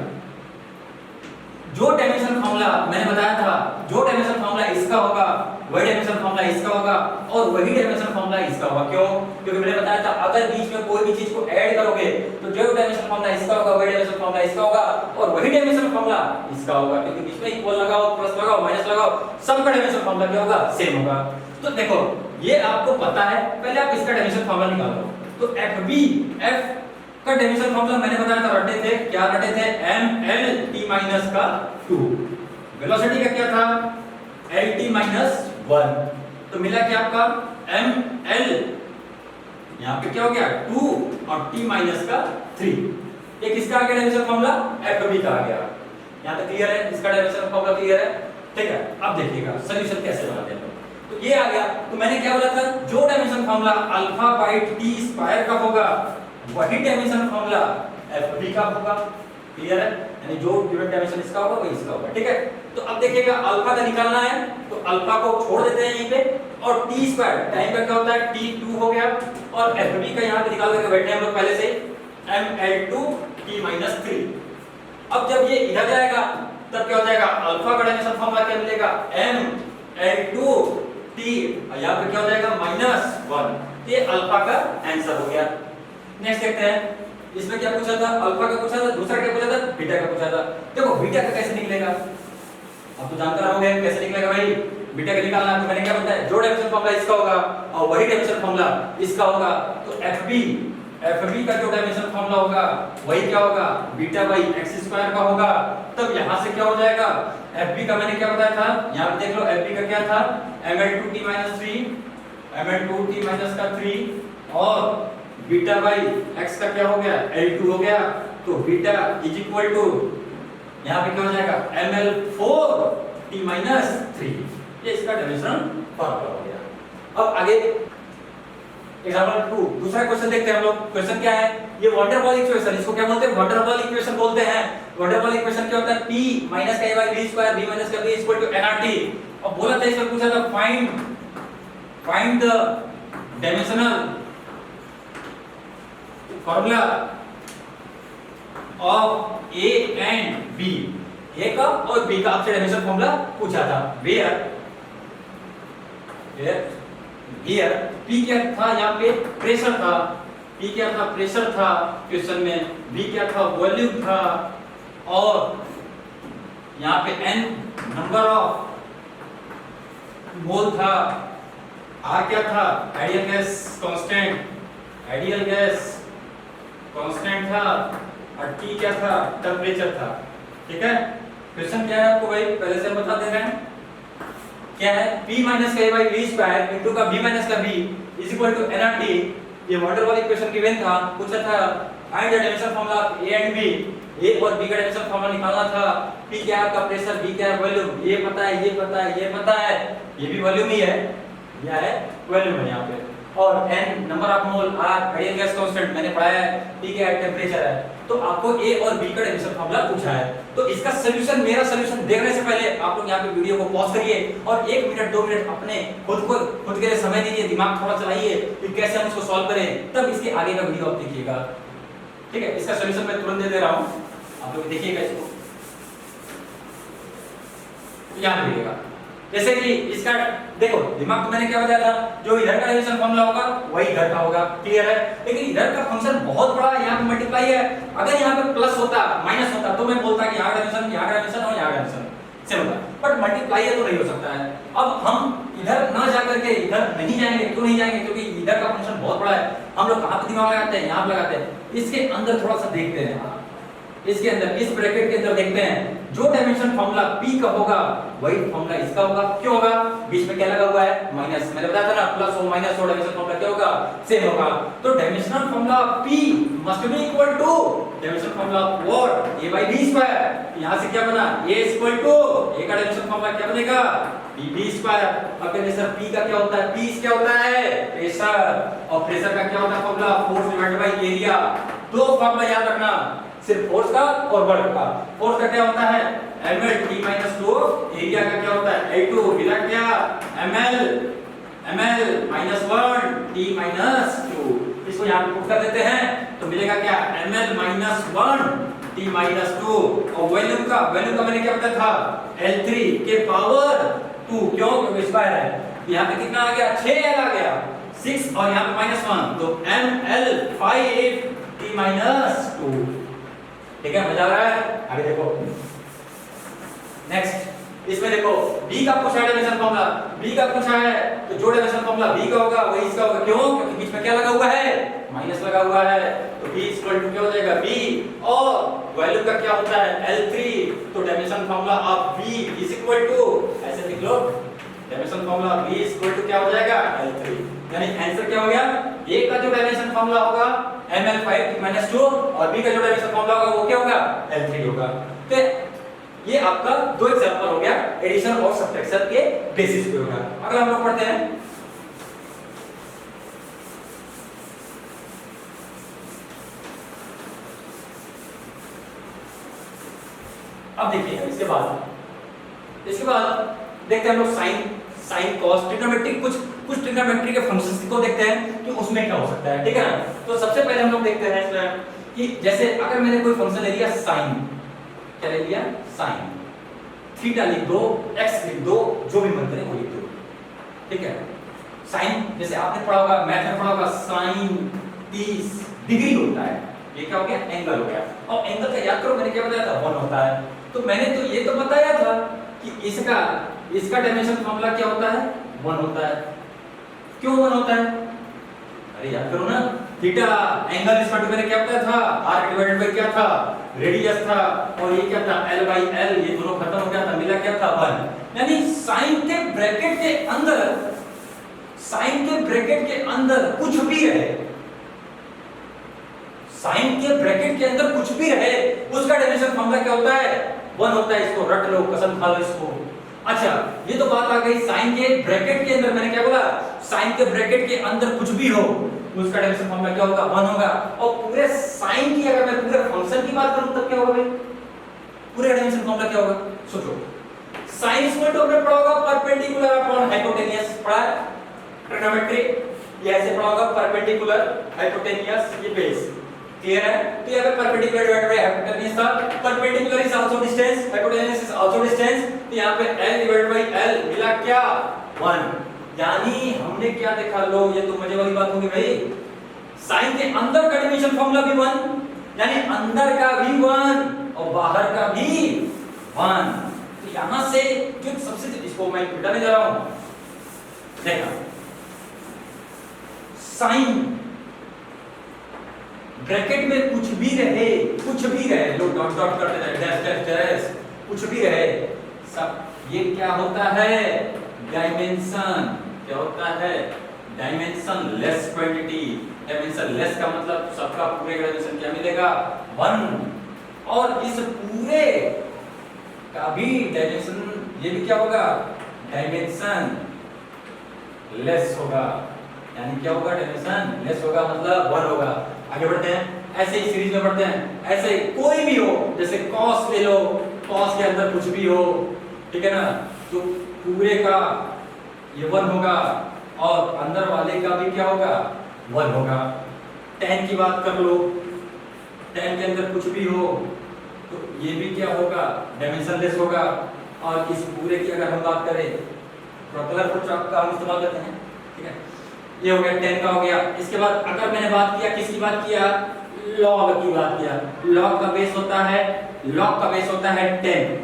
जो डायमेंशन फार्मूला मैंने बताया था, जो डायमेंशन फार्मूला इसका होगा वही डायमेंशन फार्मूला इसका होगा और वही डायमेंशन फार्मूला इसका होगा। क्यों, क्योंकि मैंने बताया था अगर बीच में कोई भी चीज को ऐड करोगे तो जो डायमेंशन फार्मूला इसका होगा वही डायमेंशन फार्मूला इसका होगा और वही डायमेंशन फार्मूला इसका होगा, क्योंकि बीच में इक्वल लगाओ, प्लस लगाओ, माइनस लगाओ, सबका डायमेंशन फार्मूला क्या होगा, सेम होगा। तो देखो ये आपको पता है, पहले आप इसका डायमेंशन फार्मूला निकालो। तो f का डायमेंशन फार्मूला मैंने बताया था, रटे थे, क्या रटे थे, ml t माइनस का 2। वेलोसिटी का क्या था, lt माइनस 1। तो मिला क्या आपका ml, यहां पे क्या हो गया 2 और t माइनस का 3। एक इसका आ गया डायमेंशन फार्मूला, fb का आ गया। यहां तक क्लियर है, इसका डायमेंशन फार्मूला क्लियर है, ठीक है। अब देखिएगा सॉल्यूशन कैसे बनाते हैं। तो ये आ गया, तो मैंने क्या बोला था, जो dimension formula alpha by T square का होगा वही डायमेंशन फार्मूला fb का होगा, क्लियर है। यानी जो गिवन डायमेंशन इसका होगा वही इसका होगा, ठीक है। तो अब देखिएगा अल्फा का निकालना है, तो अल्फा को छोड़ देते हैं यहीं पे, और टी स्क्वायर टाइम का क्या होता है, t2 हो गया, और fb का यहां पे निकाल करके बैठे हैं हम लोग पहले से, ml2 t माइनस 3। अब जब ये इधर जाएगा तब क्या हो जाएगा, अल्फा का डायमेंशन फार्मूला क्या मिलेगा, ml2 t, यहां पे क्या हो जाएगा -1। ये अल्फा का आंसर हो गया। नेक्स्ट देखते हैं, इसमें क्या पूछा था, अल्फा का पूछा था, दूसरा क्या पूछा था, बीटा का पूछा था। देखो बीटा का कैसे निकलेगा, अब तो जानते रहोगे कैसे निकलेगा भाई, बीटा का निकालना है तो मैंने क्या बताया, जो डायमेंशन फॉर्मूला इसका होगा और वही डायमेंशन फॉर्मूला इसका होगा, तो एफबी का जो डायमेंशन फॉर्मूला होगा वही क्या होगा, बीटा बाई एक्स स्क्वायर का होगा। तब यहां से क्या हो जाएगा, एफबी का मैंने क्या बताया था, यहां पे देख लो एफबी का क्या था, ml2t - 3 ml2t - 3 और बीटा बाई एक्स का क्या हो गया, l2 हो गया, तो बीटा इज इक्वल टू यहां पे क्या हो जाएगा, ml4t - 3, ये इसका डायमेंशन फॉर्मूला हो गया। अब आगे एग्जांपल 2 दूसरा क्वेश्चन देखते हैं हम लोग। क्वेश्चन क्या है, ये वैन डेर वाल इक्वेशन, इसको क्या बोलते हैं, वैन डेर वाल इक्वेशन बोलते हैं। वैन डेर वाल इक्वेशन क्या होता है, p - k/b² b - k b = nRT। अब बोला था इसमें पूछा था find the dimensional formula of a and b, a का और b का आपसे डायमेंशन फॉर्मूला पूछा था। Here P क्या था, यहाँ पे प्रेशर था, P क्या था, प्रेशर था क्वेश्चन में, V क्या था, वॉल्यूम था, और यहाँ पे N नंबर ऑफ मोल था, R क्या था, आइडियल गैस कांस्टेंट था, और T क्या था, टेम्परेचर था। ठीक है, क्वेश्चन क्या है आपको भाई पहले से बता दे रहे हैं, क्या है, p - k/v² इनटू का b - का b is equal to nRT। ये van der Waals equation given था, पूछा था find the dimension formula of a and b, a और b का डायमेंशन फॉर्मूला निकालना था। p क्या है आपका प्रेशर, b क्या है वॉल्यूम, ये पता है, ये पता है, ये पता है, ये भी वॉल्यूम ही है, यह है वॉल्यूम है यहाँ पे, और n number of mole, r ideal gas constant मैंने पढ़ाया है, t क्या है टेंपरेचर है। तो आपको a और b का डायमेंशन फॉर्मूला पूछा है, तो इसका सॉल्यूशन, मेरा सॉल्यूशन देखने से पहले आप लोग यहाँ पे वीडियो को पॉज करिए और 1 मिनट 2 मिनट अपने खुद के लिए समय दीजिए, दिमाग थोड़ा चलाइए कि कैसे हम इसको सॉल्व करें, तब इसके आगे का वीडियो आप देखिएगा। ठीक है, इसका सॉल्यूशन मैं तुरंत दे रहा हूं, आप लोग देखिएगा इसको, याद रखिएगा। जैसे कि इसका देखो दिमाग में मैंने क्या बताया था, जो इधर का डायमेंशन फॉर्मूला होगा वही इधर का होगा, क्लियर है। लेकिन इधर का फंक्शन बहुत बड़ा है, यहाँ पे मल्टीप्लाई है, अगर यहाँ पे प्लस होता माइनस होता तो मैं बोलता कि यहाँ का डायमेंशन, यहाँ का डायमेंशन और यहाँ का डायमेंशन सेम होता, बट मल्टीप्लाई है तो नहीं हो सकता है। अब हम इधर ना जाकर के इधर नहीं जाएंगे, क्यों नहीं जाएंगे, क्योंकि इधर का फंक्शन बहुत बड़ा है। हम लोग कहाँ पे दिमाग लगाते हैं, यहाँ पे लगाते हैं। इसके अंदर थोड़ा सा देखते हैं, इसके अंदर इस ब्रैकेट के अंदर देखते हैं, जो डायमेंशन फॉर्मूला p का होगा वही फॉर्मूला इसका होगा। क्यों होगा, बीच में क्या लगा हुआ है, माइनस, मैंने बताया था ना, प्लस हो माइनस हो, डायमेंशन फॉर्मूला क्या होगा, सेम होगा। तो dimensional formula p must be equal to dimension formula of what, a/b²। यहां से क्या बना, a इक्वल टू a का डायमेंशन फॉर्मूला क्या बनेगा, b²। अब कहते सर p का क्या होता है, p क्या होता है, प्रेशर, और प्रेशर का क्या होता है formula, force divided by area. दो फॉर्मूला याद रखना, सिर्फ फोर्स का और वर्क का। फोर्स का क्या होता है, ml t - 2, एरिया का क्या होता है, L2, मिला क्या, ml -1 t - 2। इसको यहां पे पुट कर देते हैं तो मिलेगा क्या, ml -1 t - 2। और वॉल्यूम का मैंने क्या बताया था, L3 के पावर 2, क्यों, क्योंकि स्क्वायर है। यहां पे कितना आ गया, 6l आ गया, 6, और यहां पे -1, तो ml 5 t - 2। ठीक है, मजा आ रहा है। आगे देखो, नेक्स्ट इसमें देखो b का पूछा है डायमेंशन फॉर्मूला, b का पूछा है तो जो डायमेंशन फॉर्मूला b का होगा वही इसका होगा। क्यों, क्योंकि बीच में क्या लगा हुआ है, माइनस लगा हुआ है, तो b इक्वल टू क्या हो जाएगा, b, और वैल्यू का क्या होता है, L3, तो dimension formula of b is equal to, ऐसे लिख लो, dimension formula b equal to क्या हो जाएगा, L3। यानी आंसर क्या हो गया, a का जो डायमेंशन फॉर्मूला होगा ml 5 - 2, और b का जो डायमेंशन फॉर्मूला होगा वो क्या होगा, L3 होगा। तो ये आपका दो एग्जांपल हो गया एडिशन और सब्ट्रैक्शन के बेसिस पे होगा। अगला हम लोग पढ़ते हैं, अब देखिए इसके बाद देखते हैं हम लोग साइन कॉस ट्रिग्नोमेट्री, कुछ ट्रिग्नोमेट्री के फंक्शंस को देखते हैं कि उसमें क्या हो सकता है। ठीक है ना, तो सबसे पहले हम लोग देखते हैं इसमें कि जैसे अगर मैंने कोई फंक्शन ले लिया साइन, क्या ले लिया, साइन, थीटा लिख दो, एक्स लिख दो, जो भी मन करे वो लिख दो। ठीक है, साइन जैसे आपने पढ़ा होगा, मैथ में पढ़ा होगा, साइन 30 डिग्री होता है। ये क्या हो गया, एंगल हो गया। और एंगल का याद करो मैंने क्या बताया था, 1 होता है। तो मैंने तो ये तो बताया था कि इसका डायमेंशन फॉर्मूला क्या होता है, 1 होता है। क्यों 1 होता है, अरे याद करो ना, थीटा एंगल इस मैंने क्या बताया था, आर डिवाइडेड बाय क्या था, रेडियस था, और ये क्या था, l बाई l, ये दोनों खत्म हो गया था, मिला क्या था, 1। यानी साइन के ब्रैकेट के अंदर कुछ भी रहे, साइन के ब्रैकेट के अंदर कुछ भी रहे, उसका डायमेंशन फॉर्मूला क्या होता है, 1 होता है। इसको रट लो, कसम खा लो इसको। अच्छा, ये तो बात आ गई साइन के ब्रैकेट के अंदर, मैंने क्या बोला, साइन के ब्रैकेट के अंदर कुछ भी हो उसका डायमेंशन फॉर्मूला क्या होगा, 1 होगा। और पूरे साइन की अगर मैं पूरे फंक्शन की बात करूं तब क्या होगा भाई, पूरे डायमेंशन फॉर्मूला क्या होगा, सोचो। साइन इक्वल टू हमने पढ़ा होगा परपेंडिकुलर अपॉन हाइपोटेनियस, पढ़ा है ट्रिग्नोमेट्री, ये ऐसे पढ़ा होगा परपेंडिकुलर हाइपोटेनियस, ये बेस क्लियर है। तो यहाँ पे परपेंडिकुलर डिवाइडेड बाय हाइपोटेनियस था, perpendicular is also distance, hypotenuse is also distance, तो यहाँ पे l डिवाइडेड बाय l मिला क्या, 1। यानी हमने क्या देखा, लो ये तो मजे वाली बात होगी भाई, साइन के अंदर का डायमेंशन फॉर्मूला भी 1, यानी अंदर का भी 1 और बाहर का भी 1। तो यहां से जो सबसे, इसको मैं मिटाने जा रहा हूं, देखा साइन ब्रैकेट में कुछ भी रहे, लोग डॉट डॉट करते रहे, डैश डैश डैश, कुछ भी रहे सब, ये क्या होता है, डायमेंशन, क्या होता है, dimension less quantity. Dimension less का मतलब सबका पूरे का डायमेंशन क्या मिलेगा, 1। और इस पूरे का भी डायमेंशन, ये भी क्या होगा, डायमेंशन लेस होगा, यानी क्या होगा, डायमेंशन लेस होगा, मतलब 1 होगा। आगे बढ़ते हैं, ऐसे ही सीरीज में बढ़ते हैं, ऐसे कोई भी हो, जैसे cos ले लो, cos के अंदर कुछ भी हो, ठीक है ना, तो पूरे का ये 1 होगा, और अंदर वाले का भी क्या होगा, 1 होगा। tan की बात कर लो, tan के अंदर कुछ भी हो तो ये भी क्या होगा, डायमेंशन लेस होगा। और इस पूरे की अगर हम बात करें, कलरफुल चार्ट का हम इस्तेमाल करते हैं, ठीक है, ये हो गया 10 का हो गया। इसके बाद अगर मैंने बात किया, किसकी बात किया, लॉग की बात किया, लॉग का बेस होता है, लॉग का बेस होता है 10।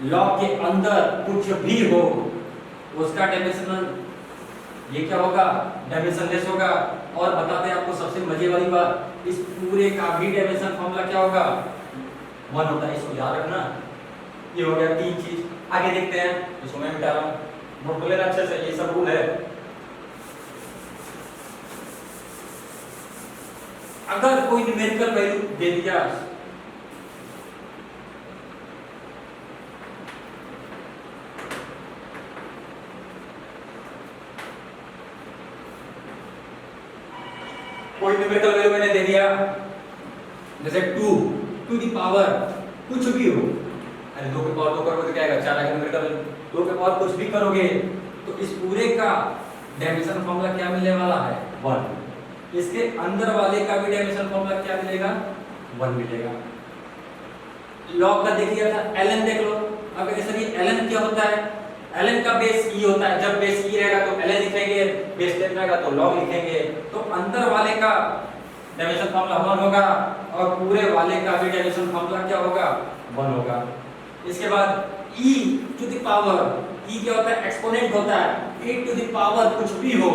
लॉग के अंदर कुछ भी हो उसका डायमेंशन, ये क्या होगा, डायमेंशन लेस होगा। और बता दें आपको सबसे मजे वाली बात, इस पूरे का भी डायमेंशन फॉर्मूला क्या होगा, 1 होता है, इसको याद रखना। ये हो गया 3 चीज। आगे देखते हैं, इसको मैं मिटा रहा हूं, नोट कर लेना अच्छे से, ये सब रूल है। अगर कोई न्यूमेरिकल वैल्यू दे दिया, कोई न्यूमेरिकल वैल्यू मैंने दे दिया, जैसे 2 टू द पावर कुछ भी हो, अरे 2 के पावर 2 करोगे तो क्या आएगा, 4 आएगा न्यूमेरिकल वैल्यू। 2 के पावर कुछ भी करोगे तो इस पूरे का डायमेंशन फॉर्मूला क्या मिलने वाला है, 1। इसके अंदर वाले का भी डायमेंशन फॉर्मूला क्या मिलेगा, 1 मिलेगा। लॉग का देख लिया था, ln देख लो। अब ऐसा नहीं, ln क्या होता है, ln का बेस e होता है, जब बेस e रहेगा तो ln लिखेंगे, बेस 10 रहेगा तो log लिखेंगे। तो अंदर वाले का डायमेंशन फॉर्मूला 1 होगा और पूरे वाले का भी डायमेंशन फॉर्मूला क्या होगा, 1 होगा। इसके बाद e to the power, e क्या होता है, एक्सपोनेंट होता है, e टू द पावर कुछ भी हो,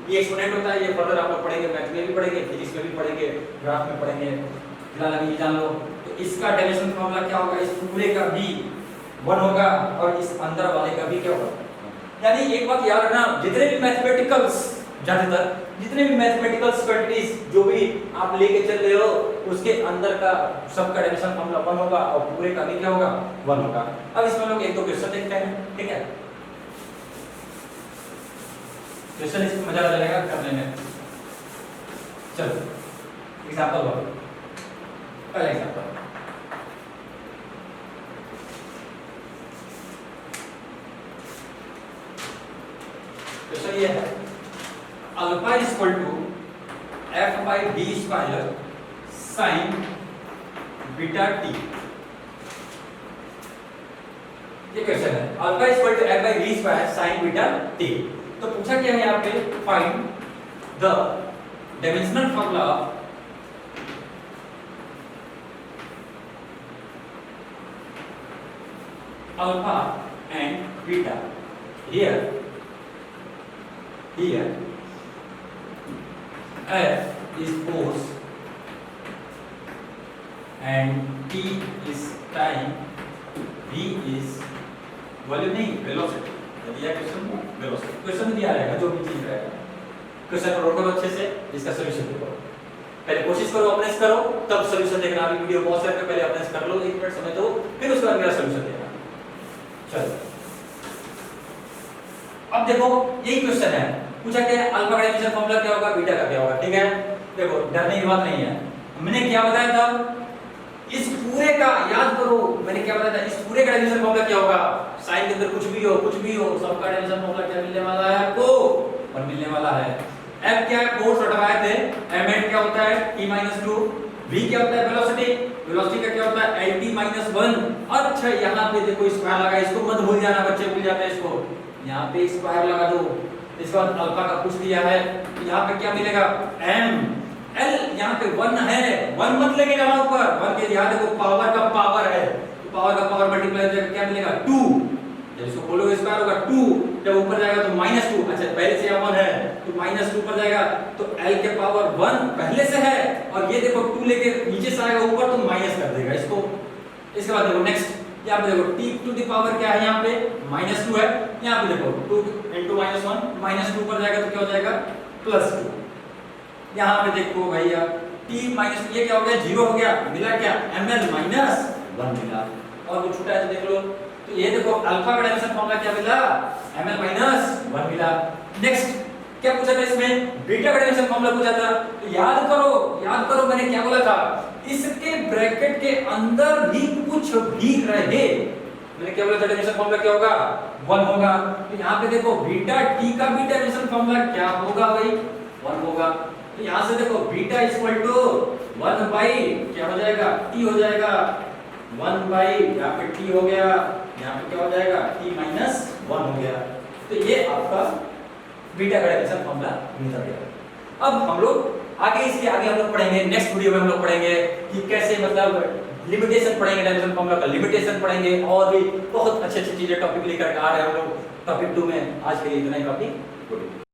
ये एक्सपोनेंट होता है। ये फर्दर आप लोग पढ़ेंगे, मैथ में भी पढ़ेंगे, फिजिक्स में भी पढ़ेंगे, ग्राफ में पढ़ेंगे, फिलहाल अभी ये जान लो। तो इसका डायमेंशन फॉर्मूला क्या होगा, इस पूरे का भी 1 होगा और इस अंदर वाले का भी क्या होगा। यानी एक बात याद रखना, जितने भी मैथमेटिकल्स, ज्यादातर जितने भी मैथमेटिकल क्वांटिटीज जो भी आप लेके चल रहे हो, उसके अंदर का सबका डायमेंशन फॉर्मूला 1 होगा और पूरे का भी क्या होगा, 1 होगा। अब इसमें लोग एक दो क्वेश्चन देखते हैं, ठीक है, क्वेश्चन इसमें मजा आ जाएगा करने में। चलो एग्जांपल लो, पहला एग्जांपल, क्वेश्चन ये है, alpha is equal to f by d square sin beta t। ये क्वेश्चन है, alpha is equal to f by d square sin beta t। तो पूछा क्या है यहाँ पे, find the dimensional formula alpha and beta. Here F is force and T is time, V is volume नहीं velocity. दिया question में velocity, question दिया रहेगा जो भी चीज रहेगा, क्वेश्चन को नोट करो अच्छे से, इसका सॉल्यूशन देखो, पहले कोशिश करो, अभ्यास करो, तब सॉल्यूशन देखना। अभी वीडियो पॉज करके पहले अभ्यास कर लो, 1 मिनट समय दो, फिर उसके बाद मेरा सॉल्यूशन देखना। चलो अब देखो यही क्वेश्चन है, पूछा क्या अल्फा का डिवीजन फार्मूला क्या होगा, बीटा का क्या होगा। ठीक है, देखो डरने की बात नहीं है। मैंने क्या बताया था, इस पूरे का याद करो, मैंने क्या बताया था, इस पूरे का डिवीजन फार्मूला क्या होगा, साइन के अंदर कुछ भी हो सबका डिवीजन फार्मूला क्या मिलने वाला है आपको, 1 मिलने वाला है। F क्या है, फोर्स हटवाए थे, m क्या होता है t-2, v क्या होता है वेलोसिटी, वेलोसिटी का क्या होता है lt-1। अच्छा यहाँ पे देखो स्क्वायर लगा, इसको मत भूल जाना बच्चे, भूल जाते हैं इसको, यहाँ पे स्क्वायर लगा दो। इसके बाद अल्फा का पूछ दिया है, यहाँ पे क्या मिलेगा m, l यहाँ पे 1 है, 1 मत लेके जाना ऊपर, 1 के यहाँ देखो पावर का पावर है, तो पावर का पावर मल्टीप्लाई करके क्या मिलेगा 2, जब इसको बोलोगे स्क्वायर होगा 2, जब ऊपर जाएगा तो -2, अच्छा पहले से 1 है तो -2 पर जाएगा, तो l के पावर 1 पहले से है, और ये देखो 2 लेके नीचे से आएगा ऊपर तो माइनस कर देगा इसको। इसके बाद देखो नेक्स्ट, यहाँ पे देखो t टू द पावर क्या है, यहाँ पे -2 है, यहाँ पे देखो 2 into -1, -2 पर जाएगा तो क्या हो जाएगा +2। यहाँ पे देखो भैया t माइनस ये क्या हो गया 0 हो गया, मिला क्या ml -1 मिला, और वो छूटा है तो देख लो, तो ये देखो अल्फा का डायमेंशन फार्मूला क्या मिला ml -1 मिला। नेक्स्ट क्या पूछा था इसमें, बीटा का डायमेंशन फार्मूला पूछा था, तो याद करो मैंने क्या बोला था, इसके ब्रैकेट के अंदर भी कुछ भी रहे, मैंने क्या बोला था डायमेंशन फार्मूला क्या होगा 1 होगा। तो यहाँ पे देखो बीटा t का भी डायमेंशन फार्मूला क्या होगा भाई 1 होगा, तो यहाँ से देखो बीटा इक्वल टू 1 बाई क्या हो जाएगा t हो जाएगा, 1 बाई यहाँ पे t हो गया, यहाँ पे क्या हो जाएगा t-1 हो गया। तो ये आपका बीटा का डायमेंशन फार्मूला निकल गया। अब हम लोग आगे इसके आगे हम लोग पढ़ेंगे, नेक्स्ट वीडियो में हम लोग पढ़ेंगे कि कैसे मतलब लिमिटेशन पढ़ेंगे, डायमेंशन फार्मूला का लिमिटेशन पढ़ेंगे, और भी बहुत अच्छी अच्छी चीजें टॉपिक लेकर आ रहे हैं हम लोग टॉपिक 2 में। आज के लिए इतना ही, टॉपिक गुड।